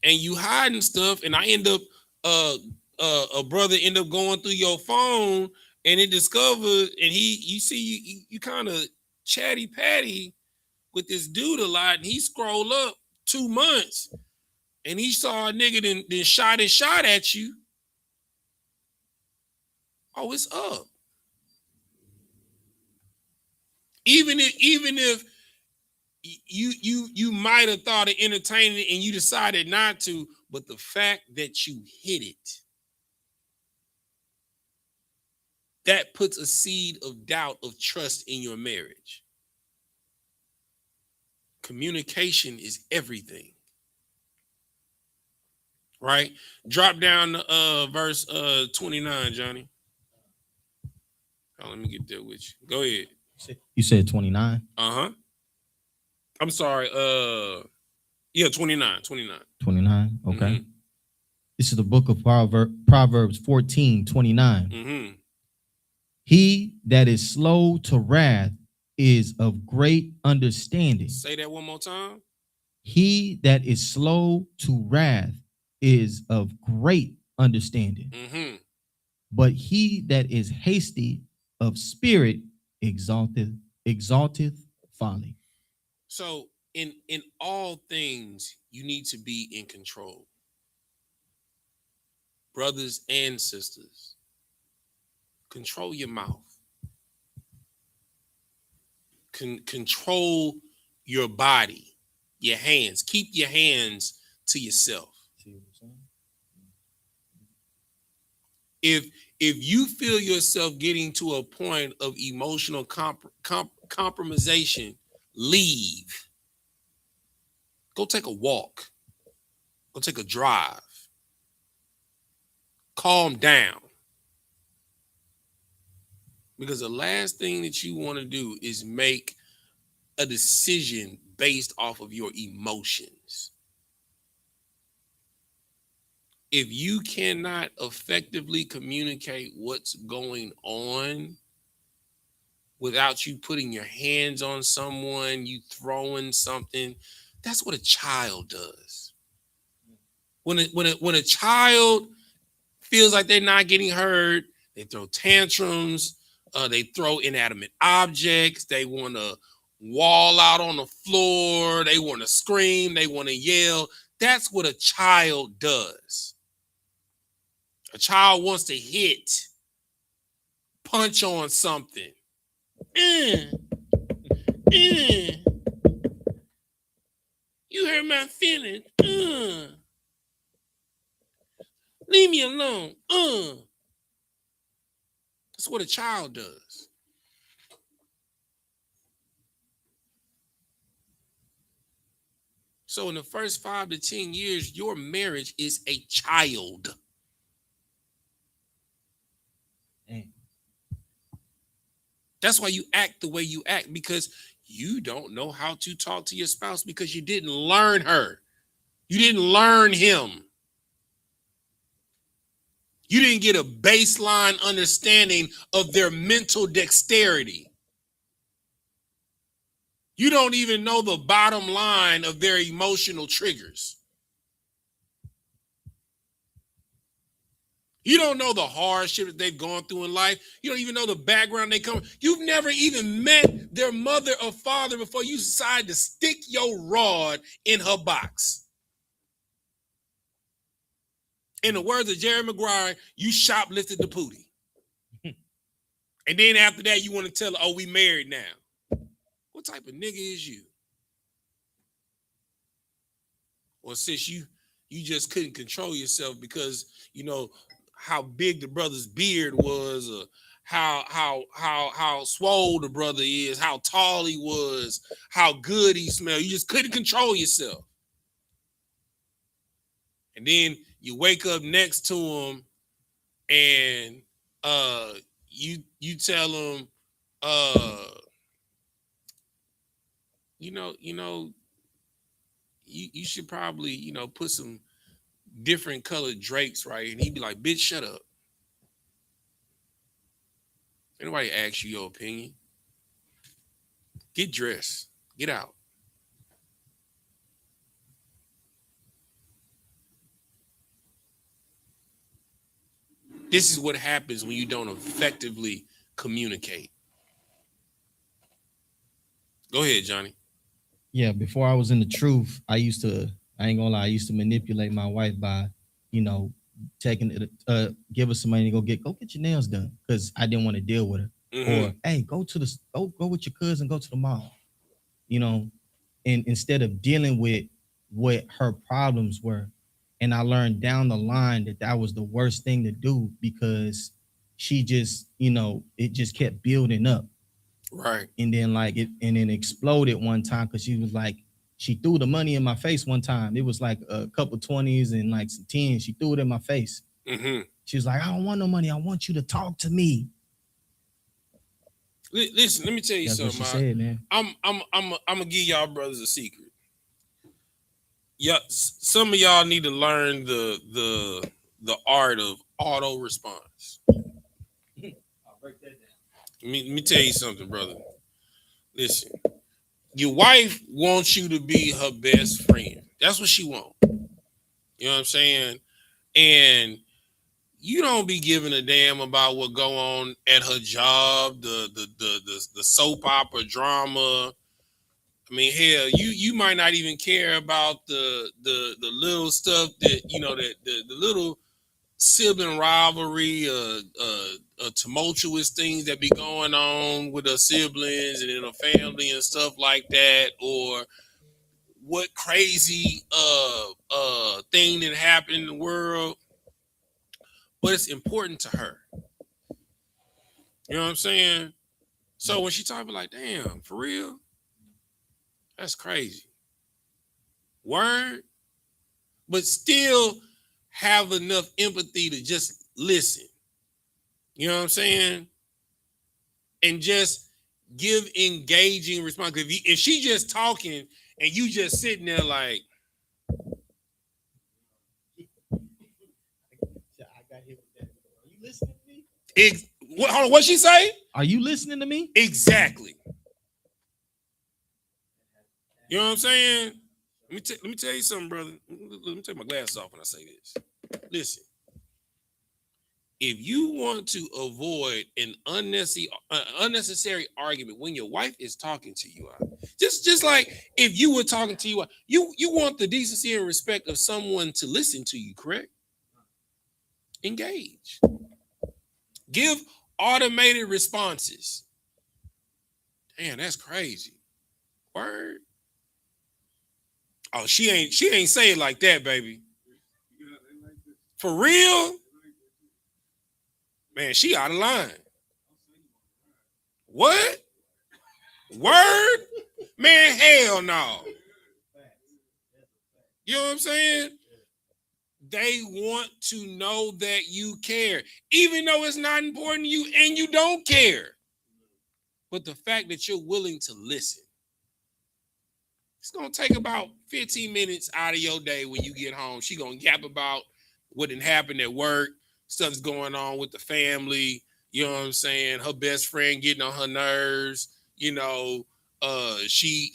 and you hiding stuff, and I end up, a brother end up going through your phone and it discovered, and you kind of chatty patty with this dude a lot, and he scroll up 2 months and he saw a nigga then shot at you. Oh, it's up. Even if you might have thought of entertaining it and you decided not to, but the fact that you hit it, that puts a seed of doubt, of trust in your marriage. Communication is everything. Right? Drop down to verse 29, Johnny. Oh, let me get there with you. Go ahead. You said 29? Uh-huh. I'm sorry. 29. 29. Okay. Mm-hmm. This is the book of Proverbs 14, 29. Mm-hmm. He that is slow to wrath is of great understanding. Say that one more time. He that is slow to wrath is of great understanding. Mm-hmm. But he that is hasty of spirit exalteth folly. So in all things, you need to be in control. Brothers and sisters, control your mouth. Control your body, your hands. Keep your hands to yourself. If you feel yourself getting to a point of emotional compromisation, leave. Go take a walk. Go take a drive. Calm down. Because the last thing that you want to do is make a decision based off of your emotions. If you cannot effectively communicate what's going on without you putting your hands on someone, you throwing something, that's what a child does. When a child feels like they're not getting heard, they throw tantrums, they throw inanimate objects, they want to wall out on the floor, they want to scream, they want to yell. That's what a child does. A child wants to hit. punch on something. You hurt my feelings. Leave me alone. That's what a child does. So in the first 5 to 10 years, your marriage is a child. Dang. That's why you act the way you act, because you don't know how to talk to your spouse because you didn't learn her. You didn't learn him. You didn't get a baseline understanding of their mental dexterity. You don't even know the bottom line of their emotional triggers. You don't know the hardship that they've gone through in life. You don't even know the background they come. You've never even met their mother or father before you decide to stick your rod in her box. In the words of Jerry Maguire, you shoplifted the pootie. And then after that, you want to tell her, oh, we married now. What type of nigga is you? Or sis, you just couldn't control yourself because you know how big the brother's beard was, or how swole the brother is, how tall he was, how good he smelled. You just couldn't control yourself. And then you wake up next to him and you tell him you should probably, put some different colored drapes, right? And he'd be like, bitch, shut up. Anybody asks you your opinion? Get dressed. Get out. This is what happens when you don't effectively communicate. Go ahead, Johnny. Yeah, before I was in the truth, I ain't gonna lie, I used to manipulate my wife by, taking it, give her some money to go get your nails done because I didn't want to deal with her. Mm-hmm. Or hey, go with your cousin, go to the mall. And instead of dealing with what her problems were. And I learned down the line that was the worst thing to do because she just, it just kept building up. Right. And then it exploded one time because she threw the money in my face one time. It was like a couple 20s and like some 10s. She threw it in my face. Mm-hmm. She was like, I don't want no money. I want you to talk to me. Listen, let me tell you something. That's what she said, man. I'm gonna give y'all brothers a secret. Yeah, some of y'all need to learn the art of auto response. I'll break that down. Let me tell you something, brother. Listen, your wife wants you to be her best friend. That's what she wants. You know what I'm saying? And you don't be giving a damn about what go on at her job, the soap opera drama. I mean, hell, you might not even care about the little stuff that the little sibling rivalry, tumultuous things that be going on with her siblings and in her family and stuff like that, or what crazy thing that happened in the world. But it's important to her. You know what I'm saying? So when she talking like, damn, for real? That's crazy. Word. But still have enough empathy to just listen. You know what I'm saying? And just give engaging response. If she just talking and you just sitting there like, Are you listening to me? Hold on, what'd she say? Are you listening to me? Exactly. You know what I'm saying? Let me tell you something, brother. Let me take my glasses off when I say this. Listen, if you want to avoid an unnecessary argument when your wife is talking to you, just like if you were talking to you, you want the decency and respect of someone to listen to you, correct? Engage. Give Automated responses. Damn, that's crazy. Word. Oh, she ain't say it like that, baby. For real? Man, she out of line. What? Word? Man, hell no. You know what I'm saying? They want to know that you care, even though it's not important to you and you don't care. But the fact that you're willing to listen. It's going to take about 15 minutes out of your day when you get home. She going to yap about what didn't happen at work, stuff's going on with the family. You know what I'm saying? Her best friend getting on her nerves. You know, she,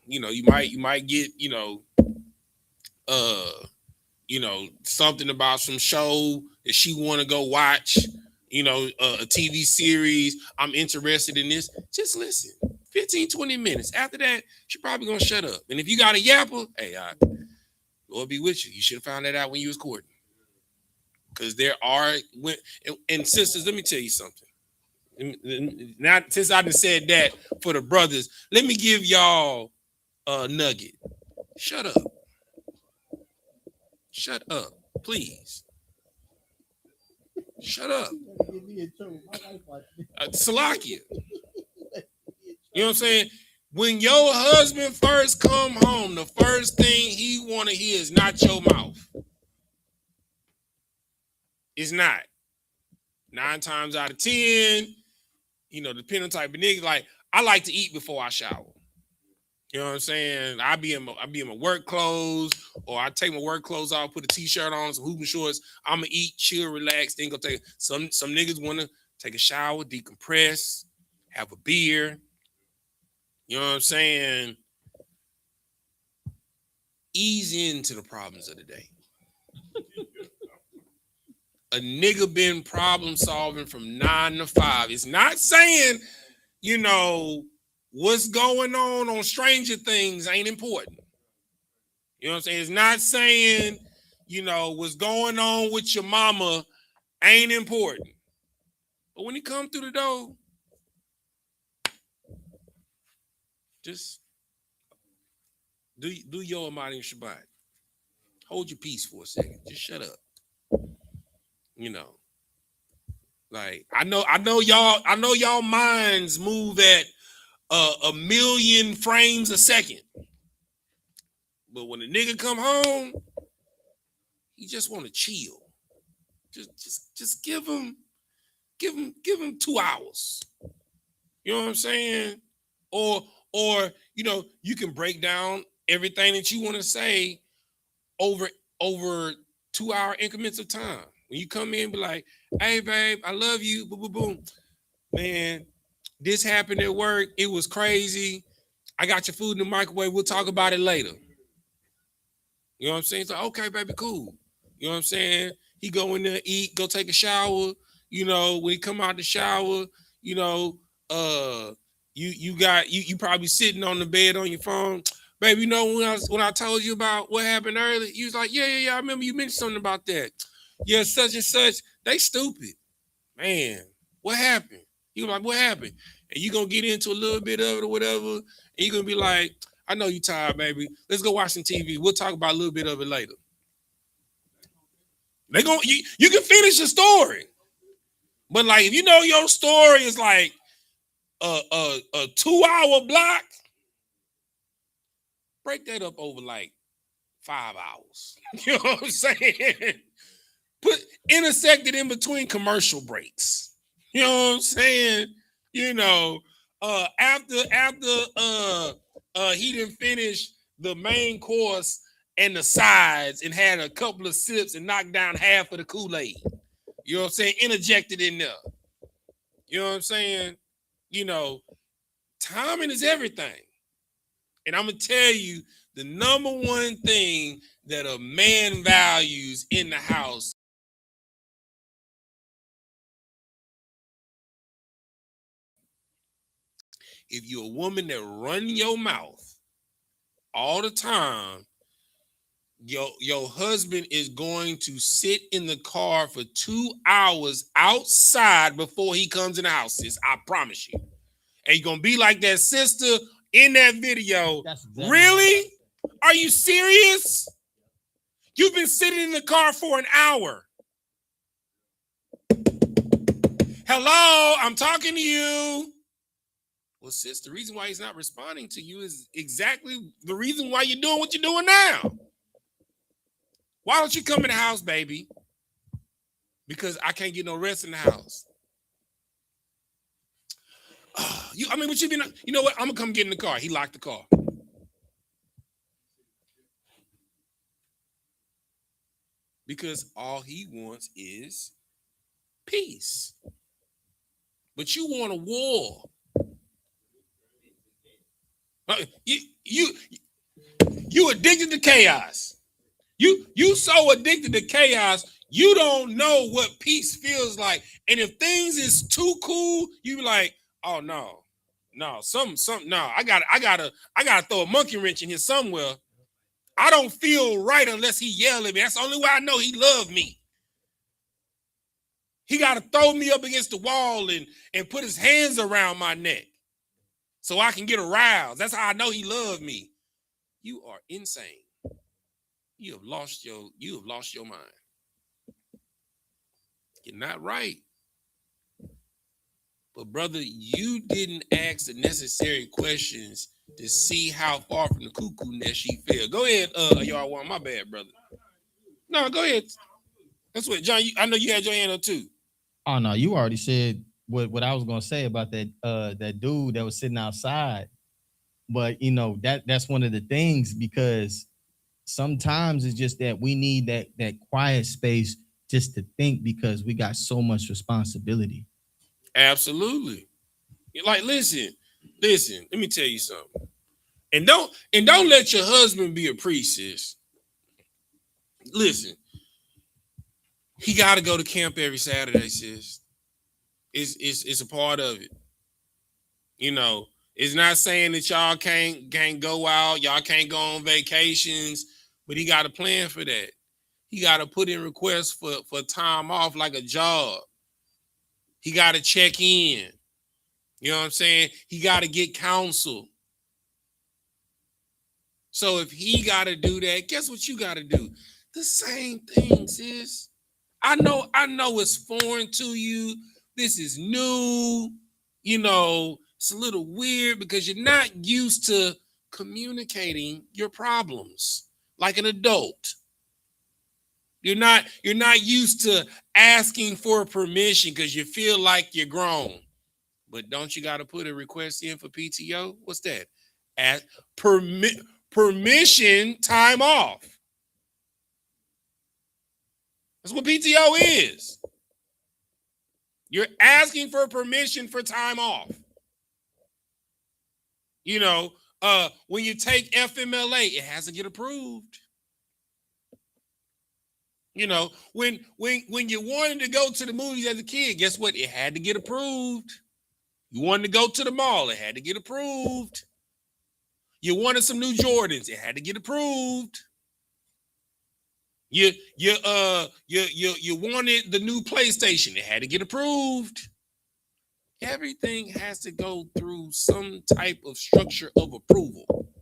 you know, you might get, something about some show that she want to go watch, a TV series. I'm interested in this. Just listen. 15, 20 minutes. After that, she probably gonna shut up. And if you got a yapper, hey, Lord be with you. You should have found that out when you was courting. Because there are, and sisters, let me tell you something. Now, since I done said that for the brothers, let me give y'all a nugget. Shut up. Shut up, please. Shut up. Salakia. You know what I'm saying? When your husband first come home, the first thing he want to hear is not your mouth. It's not. 9 times out of 10, depending on the type of nigga, like, I like to eat before I shower. You know what I'm saying? I be in my work clothes, or I take my work clothes off, put a t-shirt on, some hooping shorts. I'ma eat, chill, relax, then go take some niggas wanna take a shower, decompress, have a beer. You know what I'm saying? Ease into the problems of the day. A nigga been problem solving from 9 to 5. It's not saying, what's going on Stranger Things ain't important. You know what I'm saying? It's not saying, what's going on with your mama ain't important. But when he come through the door, just do your Amadi and Shabbat. Hold your peace for a second. Just shut up. Like I know y'all minds move at a million frames a second. But when a nigga come home, he just want to chill. Just give him 2 hours. You know what I'm saying? Or you can break down everything that you want to say over 2-hour increments of time. When you come in and be like, hey babe, I love you, boom, boom, boom. Man, this happened at work. It was crazy. I got your food in the microwave. We'll talk about it later. You know what I'm saying? So, okay, baby, cool. You know what I'm saying? He go in there, eat, go take a shower. When he come out the shower, you probably sitting on the bed on your phone. Baby, when I told you about what happened earlier, you was like, yeah, I remember you mentioned something about that. Yeah, such and such. They stupid. Man, what happened? You like, what happened? And you gonna get into a little bit of it or whatever, and you gonna be like, I know you tired, baby. Let's go watch some TV. We'll talk about a little bit of it later. You can finish the story. But like, if your story is like a 2-hour block, break that up over like 5 hours. You know what I'm saying? Intersect it in between commercial breaks. You know what I'm saying? After he didn't finish the main course and the sides and had a couple of sips and knocked down half of the Kool-Aid. You know what I'm saying? Interjected in there. You know what I'm saying? Timing is everything. And I'm going to tell you the number one thing that a man values in the house. If you're a woman that run your mouth all the time, Your husband is going to sit in the car for 2 hours outside before he comes in the house, sis. I promise you. And you're going to be like that sister in that video. Exactly really? Are you serious? You've been sitting in the car for an hour. Hello, I'm talking to you. Well, sis, the reason why he's not responding to you is exactly the reason why you're doing what you're doing now. Why don't you come in the house, baby? Because I can't get no rest in the house. But you been, you know what? I'm gonna come get in the car. He locked the car. Because all he wants is peace. But you want a war. You addicted to chaos. You so addicted to chaos, you don't know what peace feels like. And if things is too cool, you be like, oh no, I gotta throw a monkey wrench in here somewhere. I don't feel right unless he yell at me. That's the only way I know he loved me. He gotta throw me up against the wall and put his hands around my neck so I can get aroused. That's how I know he loved me. You are insane. You have lost your mind. You're not right. But brother, you didn't ask the necessary questions to see how far from the cuckoo nest she fell. Go ahead, y'all want my bad, brother. No, go ahead. That's what, John, I know you had your hand up too. Oh no, you already said what I was gonna say about that dude that was sitting outside. But you know, that's one of the things, because sometimes it's just that we need that quiet space just to think, because we got so much responsibility. Absolutely. Like, listen, let me tell you something. And don't let your husband be a priest, sis. Listen, he got to go to camp every Saturday, sis. It's a part of it. You know, it's not saying that y'all can't go out, y'all can't go on vacations, but he got a plan for that. He got to put in requests for time off like a job. He got to check in. You know what I'm saying? He got to get counsel. So if he got to do that, guess what you got to do? The same thing, sis. I know it's foreign to you. This is new. You know, it's a little weird because you're not used to communicating your problems like an adult. You're not used to asking for permission because you feel like you're grown. But don't you got to put a request in for PTO? What's that? At permission time off. That's what PTO is. You're asking for permission for time off. You know, when you take FMLA, it has to get approved. You know, when you wanted to go to the movies as a kid, guess what? It had to get approved. You wanted to go to the mall, it had to get approved. You wanted some new Jordans, it had to get approved. You wanted the new PlayStation, it had to get approved. Everything has to go through some type of structure of approval.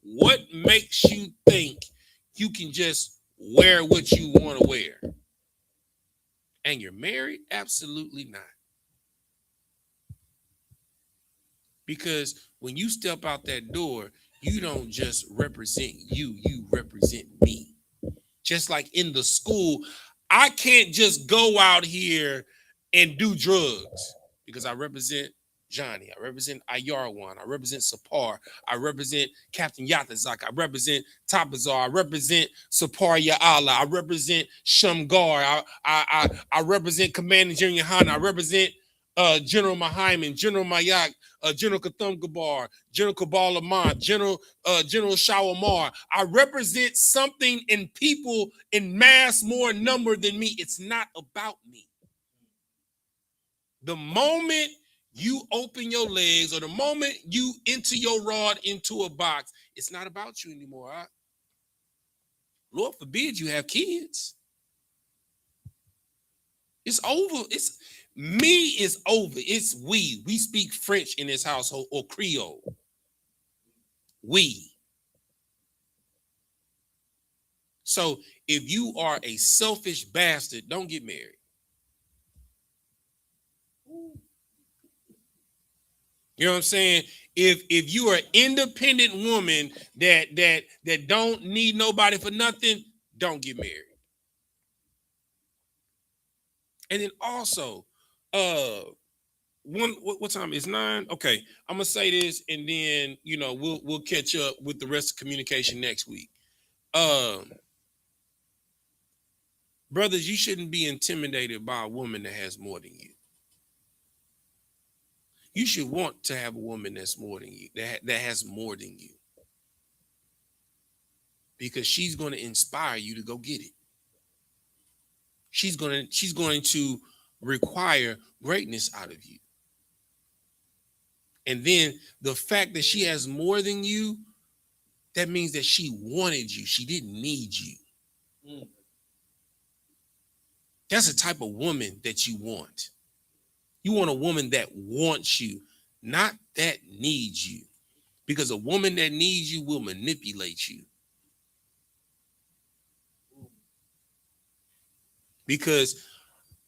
What makes you think you can just wear what you want to wear? And you're married? Absolutely not. Because when you step out that door, you don't just represent you represent me. Just like in the school, I can't just go out here and do drugs because I represent Johnny, I represent Ayarwan, I represent Sapar, I represent Captain Yatazak, I represent Tabazar, I represent Sapar Ya'ala, I represent Shamgar, I represent Commander General YAHANNA, I represent General Mahaiman, General Mayak, General Kathum Gabar, General Kabal Ahmad, General Shawamar. I represent something in people in mass more number than me. It's not about me. The moment you open your legs or the moment you enter your rod into a box, it's not about you anymore. Right? Lord forbid you have kids. It's over. It's me is over. It's we. We speak French in this household or Creole. We. So if you are a selfish bastard, don't get married. You know what I'm saying? If you are an independent woman that don't need nobody for nothing, don't get married. And then also, what time is 9? Okay, I'm gonna say this, and then we'll catch up with the rest of communication next week. Brothers, you shouldn't be intimidated by a woman that has more than you. You should want to have a woman that's more than you, that has more than you. Because she's going to inspire you to go get it. She's going to require greatness out of you. And then the fact that she has more than you, that means that she wanted you. She didn't need you. That's the type of woman that you want. You want a woman that wants you, not that needs you. Because a woman that needs you will manipulate you. Because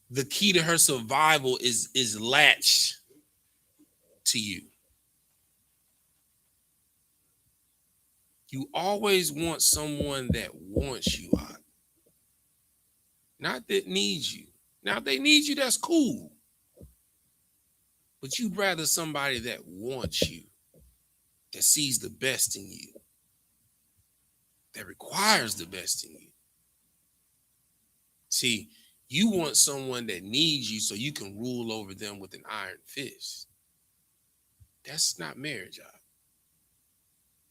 the key to her survival is latched to you. You always want someone that wants you out, not that needs you. Now, if they need you, that's cool. But you'd rather somebody that wants you, that sees the best in you, that requires the best in you. See, you want someone that needs you so you can rule over them with an iron fist. That's not marriage, y'all.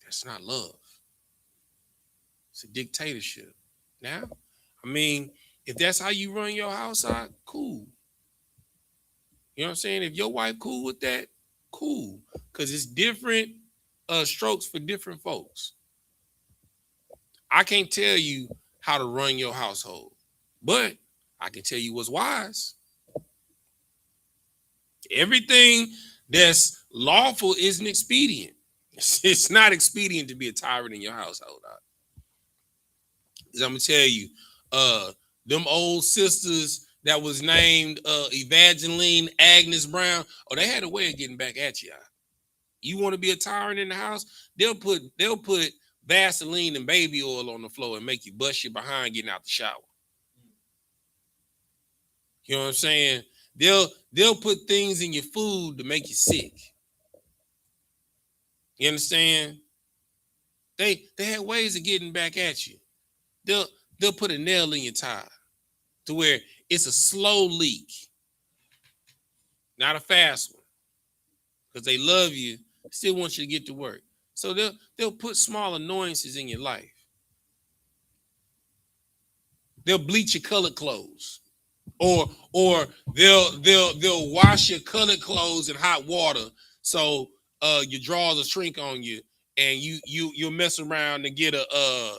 That's not love. It's a dictatorship. Now, I mean, if that's how you run your house out, cool. You know what I'm saying? If your wife cool with that, cool. Because it's different strokes for different folks. I can't tell you how to run your household, but I can tell you what's wise. Everything that's lawful isn't expedient. It's not expedient to be a tyrant in your household. I'm gonna tell you, them old sisters that was named Evangeline Agnes Brown, they had a way of getting back at you. You want to be a tyrant in the house? They'll put Vaseline and baby oil on the floor and make you bust your behind getting out the shower. You know what I'm saying? They'll put things in your food to make you sick. You understand? They had ways of getting back at you. They'll put a nail in your tire to where it's a slow leak, not a fast one, because they love you, still want you to get to work. So they'll put small annoyances in your life. They'll bleach your colored clothes, or they'll wash your colored clothes in hot water so your drawers will shrink on you, and you'll mess around and get a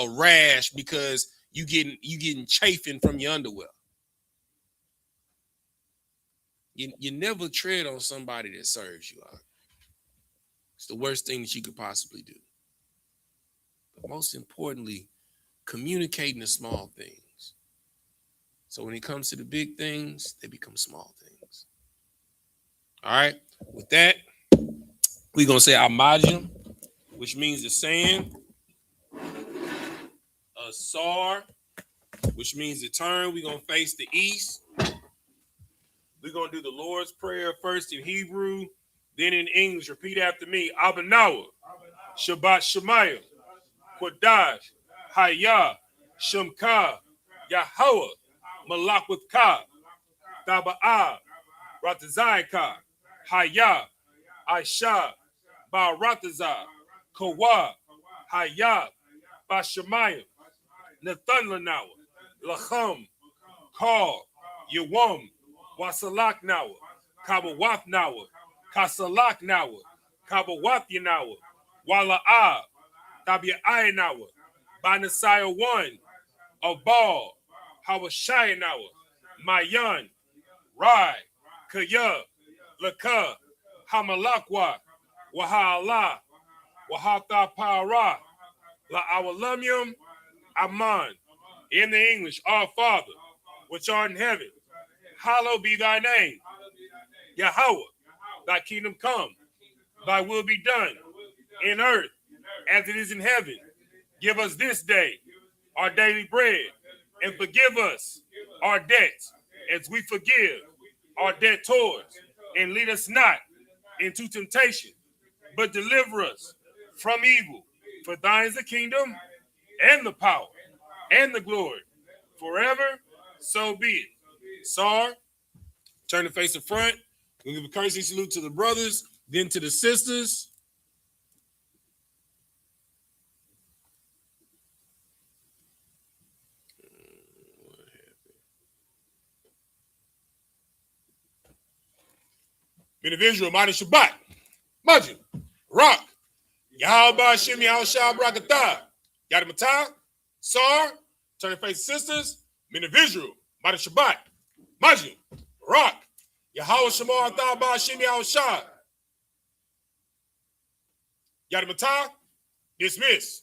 rash because you getting chafing from your underwear. You never tread on somebody that serves you out. It's the worst thing that you could possibly do. But most importantly, communicating the small things. So when it comes to the big things, they become small things. All right. With that, we're gonna say Amajim, which means the sand. Asar, which means the turn. We're gonna face the east. We're gonna do the Lord's Prayer first in Hebrew, then in English. Repeat after me. Abanawa, Shabbat Shemayim, Kodash, Hayah, Shemka, Yahweh, Malakwatch, Taba'ah, Ratazayka, Hayah, Aisha, Ba'ratazah, Kawa, Hayah, Bashemayim, Nathan Lanawa, Lacham, Kal, Yawam, Wasalak Nawa, Kabawath Nawa, Kasalak Nawa, Kabawath Yanawa, Wala'ah, Tabi'ai Nawa, by Messiah one of Baal, Hawashayanawa, Mayan, Rai, Kaya, Laka, Hamalakwa, Wahala, Wahata Para, La Awalumium, Aman. In the English, Our Father, which art in heaven, hallowed be thy name. Yahweh, thy kingdom come, thy will be done in earth as it is in heaven. Give us this day our daily bread, and forgive us our debts as we forgive our debtors. And lead us not into temptation, but deliver us from evil. For thine is the kingdom and the power and the glory forever. So be it. Sar, turn to face the front. We'll give a courtesy salute to the brothers, then to the sisters. Men of Israel, mighty Shabbat, Majid, Rock, Yahweh Shem Yahushua Brakatah, Yadamatah, Sar, turn to face the sisters. Men of Israel, mighty Shabbat, Majid, Rock, Yahweh Shemar Atah Shem Yahushua, Yadamatah, dismiss.